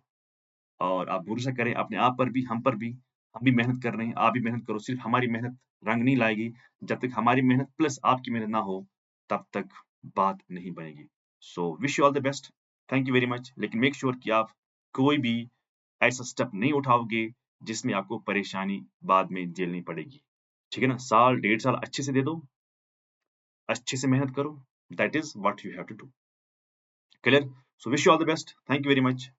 और आप भरोसा करें अपने आप पर भी, हम पर भी। हम भी मेहनत कर रहे हैं, आप भी मेहनत करो। सिर्फ़ हमारी मेहनत रंग नहीं लाएगी, जब तक हमारी मेहनत प्लस आपकी मेहनत ना हो, तब तक बात नहीं बनेगी। सो wish you all the best, thank you very much. लेकिन मेक श्योर कि आप कोई भी ऐसा स्टेप नहीं उठाओगे जिसमें आपको परेशानी बाद में झेलनी पड़ेगी, ठीक है ना? साल 1.5 साल अच्छे से दे दो, अच्छे से मेहनत करो, that is what you have to do. Clear? So wish you all the best, thank you very much.